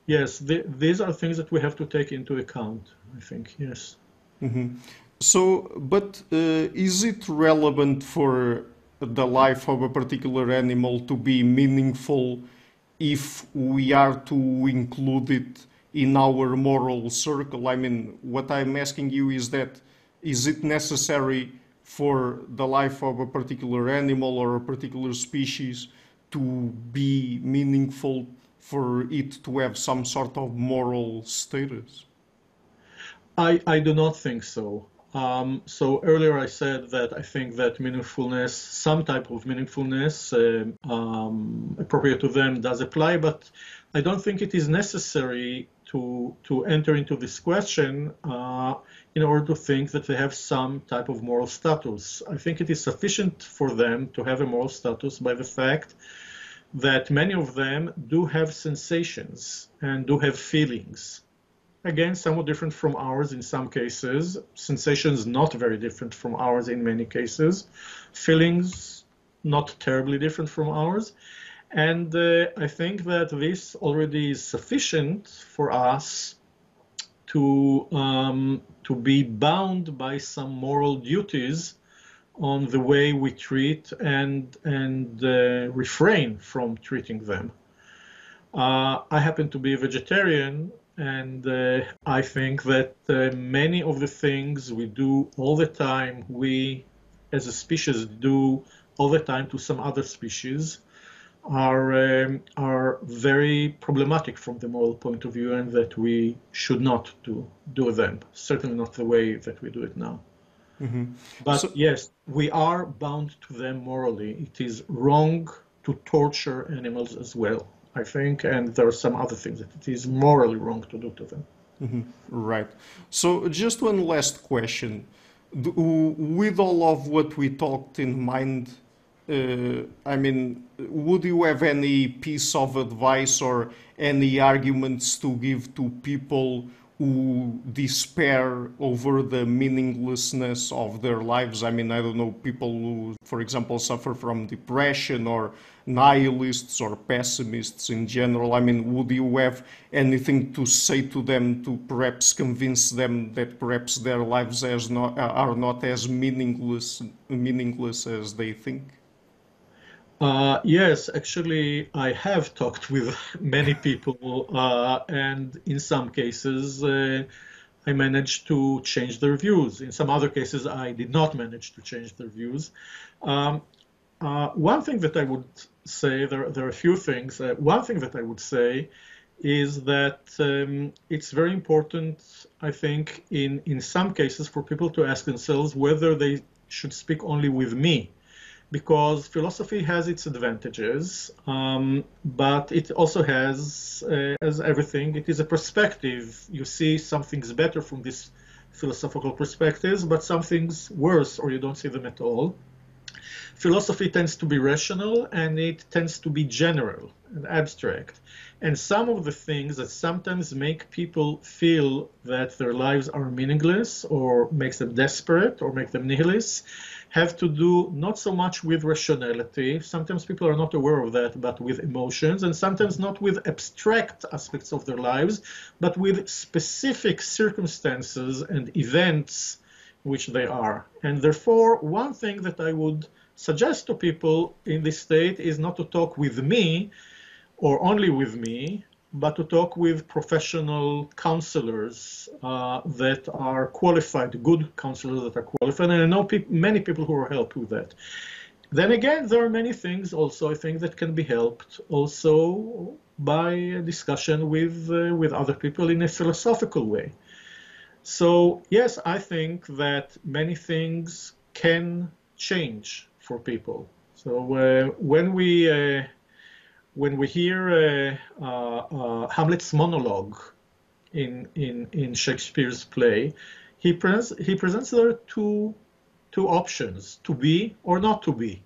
Yes, these are things that we have to take into account, I think, yes. Mm-hmm. So, but is it relevant for the life of a particular animal to be meaningful if we are to include it in our moral circle? I mean, what I'm asking you is that, is it necessary for the life of a particular animal or a particular species to be meaningful for it to have some sort of moral status? I do not think so. So earlier I said that I think that meaningfulness, some type of meaningfulness appropriate to them does apply, but I don't think it is necessary to enter into this question in order to think that they have some type of moral status. I think it is sufficient for them to have a moral status by the fact that many of them do have sensations and do have feelings. Again, somewhat different from ours in some cases, sensations not very different from ours in many cases, feelings not terribly different from ours. And I think that this already is sufficient for us to be bound by some moral duties on the way we treat and refrain from treating them. I happen to be a vegetarian, and I think that many of the things we do all the time, we as a species do all the time to some other species, are very problematic from the moral point of view, and that we should not do them. Certainly not the way that we do it now. Mm-hmm. But so, yes, we are bound to them morally. It is wrong to torture animals as well, I think, and there are some other things that it is morally wrong to do to them. Mm-hmm. Right. So just one last question. With all of what we talked in mind, I mean, would you have any piece of advice or any arguments to give to people who despair over the meaninglessness of their lives? I mean, I don't know, people who, for example, suffer from depression, or nihilists or pessimists in general. I mean, would you have anything to say to them to perhaps convince them that perhaps their lives are not as meaningless as they think? Yes, actually, I have talked with many people, and in some cases, I managed to change their views. In some other cases, I did not manage to change their views. One thing that I would say, there are a few things. One thing that I would say is that it's very important, I think, in some cases for people to ask themselves whether they should speak only with me, because philosophy has its advantages, but it also has, as everything, it is a perspective. You see some things better from this philosophical perspectives, but some things worse, or you don't see them at all. Philosophy tends to be rational, and it tends to be general and abstract. And some of the things that sometimes make people feel that their lives are meaningless or makes them desperate or make them nihilists have to do not so much with rationality. Sometimes people are not aware of that, but with emotions, and sometimes not with abstract aspects of their lives, but with specific circumstances and events which they are. And therefore, one thing that I would suggest to people in this state is not to talk with me or only with me, but to talk with professional counselors that are qualified, good counselors that are qualified, and I know many people who are helped with that. Then again, there are many things also, I think, that can be helped also by a discussion with other people in a philosophical way. So yes, I think that many things can change for people. So when we hear Hamlet's monologue in Shakespeare's play, he presents there two options: to be or not to be,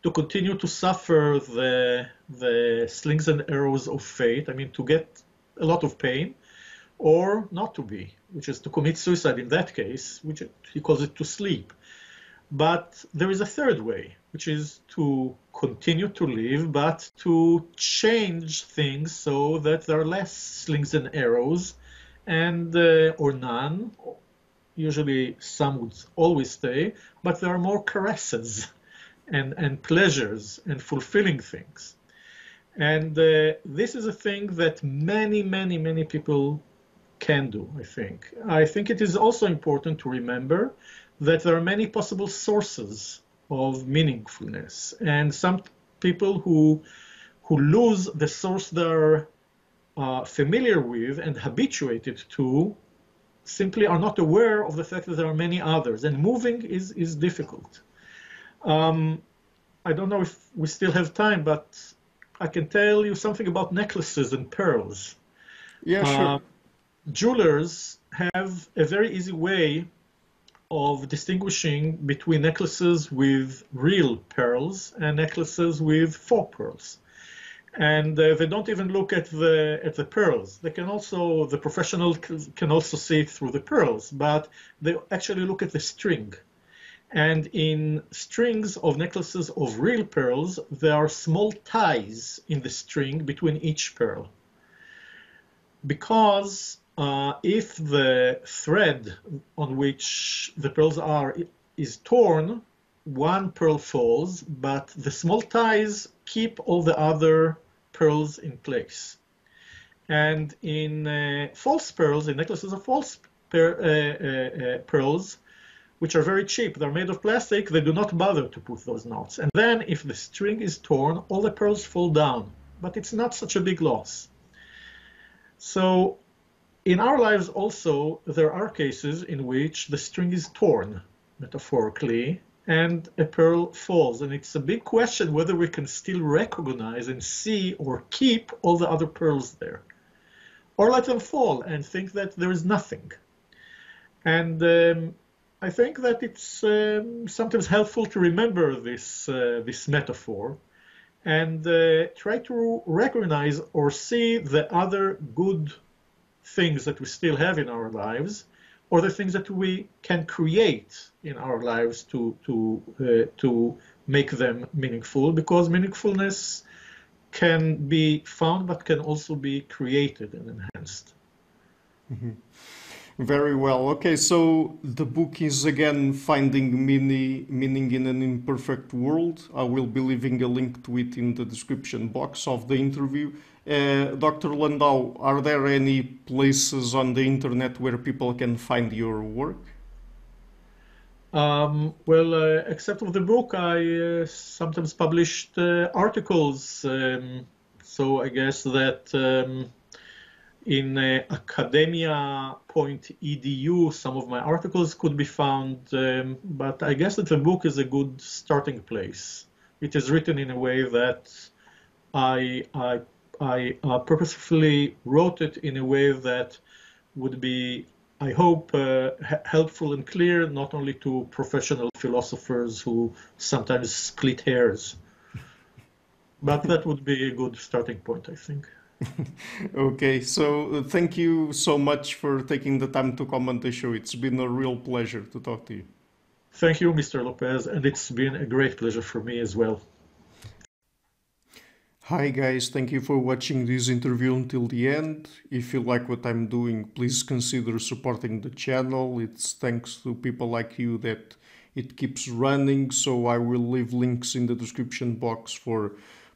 to continue to suffer the slings and arrows of fate. I mean, to get a lot of pain, or not to be, which is to commit suicide in that case, which he calls it to sleep. But there is a third way, which is to continue to live, but to change things so that there are less slings and arrows, and or none. Usually some would always stay, but there are more caresses and pleasures and fulfilling things. And this is a thing that many people can do, I think. I think it is also important to remember that there are many possible sources of meaningfulness, and some people who lose the source they're familiar with and habituated to simply are not aware of the fact that there are many others, and moving is difficult. I don't know if we still have time, but I can tell you something about necklaces and pearls. Yeah, sure. Jewelers have a very easy way of distinguishing between necklaces with real pearls and necklaces with faux pearls. And they don't even look at the pearls. They can also, the professional can also see it through the pearls, but they actually look at the string. And in strings of necklaces of real pearls, there are small ties in the string between each pearl. Because if the thread on which the pearls are is torn, one pearl falls, but the small ties keep all the other pearls in place. And in false pearls, in necklaces of false pearls, which are very cheap, they're made of plastic, they do not bother to put those knots. And then if the string is torn, all the pearls fall down, but it's not such a big loss. So in our lives also, there are cases in which the string is torn, metaphorically, and a pearl falls. And it's a big question whether we can still recognize and see or keep all the other pearls there, or let them fall and think that there is nothing. And I think that it's sometimes helpful to remember this metaphor and try to recognize or see the other good things that we still have in our lives, or the things that we can create in our lives to make them meaningful, because meaningfulness can be found but can also be created and enhanced. Mm-hmm. Very well. Okay, so the book is again Finding Meaning in an Imperfect World. I will be leaving a link to it in the description box of the interview. Dr. Landau, are there any places on the internet where people can find your work? Except for the book, I sometimes published articles. So I guess that in academia.edu, some of my articles could be found, but I guess that the book is a good starting place. It is written in a way that I, I, I purposefully wrote it in a way that would be, I hope, helpful and clear, not only to professional philosophers who sometimes split hairs, but that would be a good starting point, I think. Okay, so thank you so much for taking the time to come on the show. It's been a real pleasure to talk to you. Thank you, Mr. Lopez, and it's been a great pleasure for me as well. Hi guys, thank you for watching this interview until the end. If you like what I'm doing, please consider supporting the channel. It's thanks to people like you that it keeps running, so I will leave links in the description box for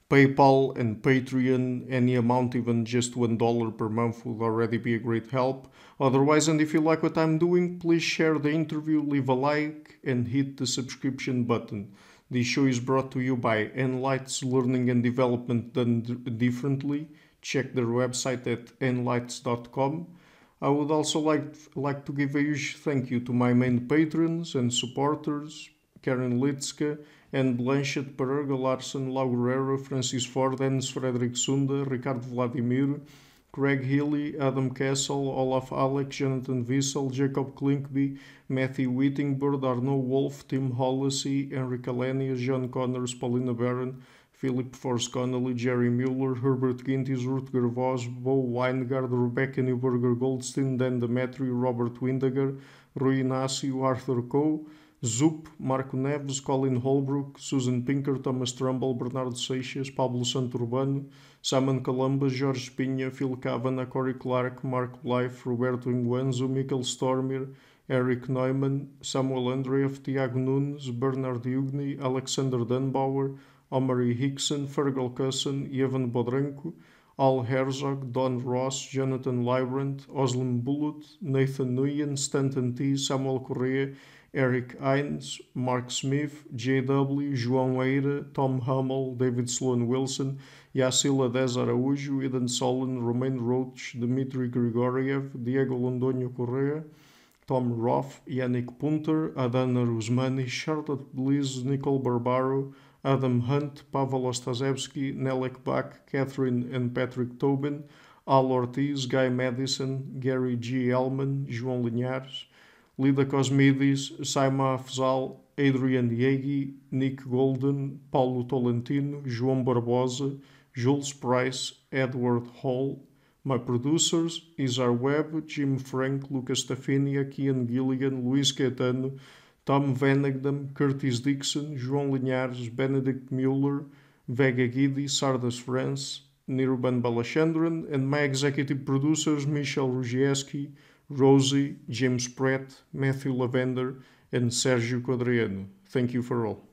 PayPal and Patreon. Any amount, even just $1 per month, would already be a great help. Otherwise, and if you like what I'm doing, please share the interview, leave a like, and hit the subscription button. This show is brought to you by Enlights Learning and Development Done Differently. Check their website at enlights.com. I would also like to give a huge thank you to my main patrons and supporters, Karen Litska and Blanchett Pereira Larson, Lau Guerrero, Francis Ford, Hans Frederick Sunda, Ricardo Vladimir, Craig Healy, Adam Castle, Olaf Alex, Jonathan Wiesel, Jacob Klinkby, Matthew Whittingbird, Arno Wolf, Tim Hollacy, Henry Kalenia, John Connors, Paulina Barron, Philip Force Connolly, Jerry Mueller, Herbert Gintis, Rutger Voss, Bo Weingard, Rebecca Newberger Goldstein, Dan Demetri, Robert Windiger, Rui Inácio, Arthur Coe, Zup, Marco Neves, Colin Holbrook, Susan Pinker, Thomas Trumbull, Bernardo Seixas, Pablo Santurbano, Simon Columba, Jorge Pinha, Phil Cavanagh, Corey Clark, Mark Blythe, Roberto Inguanzo, Michael Stormir, Eric Neumann, Samuel Andreev, Tiago Nunes, Bernard Ugni, Alexander Dunbauer, Omari Hickson, Fergal Cusson, Evan Bodrenko, Al Herzog, Don Ross, Jonathan Librand, Oslam Bullitt, Nathan Nguyen, Stanton T, Samuel Correa, Eric Hines, Mark Smith, J.W., João Eira, Tom Hummel, David Sloan Wilson, Yacila Dez Araújo, Eden Solon, Romain Roach, Dmitry Grigoriev, Diego Londoño Correa, Tom Roth, Yannick Punter, Adana Rusmani, Charlotte Bliss, Nicole Barbaro, Adam Hunt, Pavel Ostaszewski, Nelek Bach, Catherine and Patrick Tobin, Al Ortiz, Guy Madison, Gary G. Elman, João Linhares, Lida Cosmides, Saima Afzal, Adrian Yegi, Nick Golden, Paulo Tolentino, João Barbosa, Jules Price, Edward Hall. My producers, Isar Webb, Jim Frank, Lucas Tafinia, Kian Gilligan, Luís Caetano, Tom Vanagdam, Curtis Dixon, João Linhares, Benedict Mueller, Vega Guidi, Sardas France, Nirban Balachandran, and my executive producers, Michel Rugieski, Rosie, James Pratt, Matthew Lavender, and Sergio Quadriano. Thank you for all.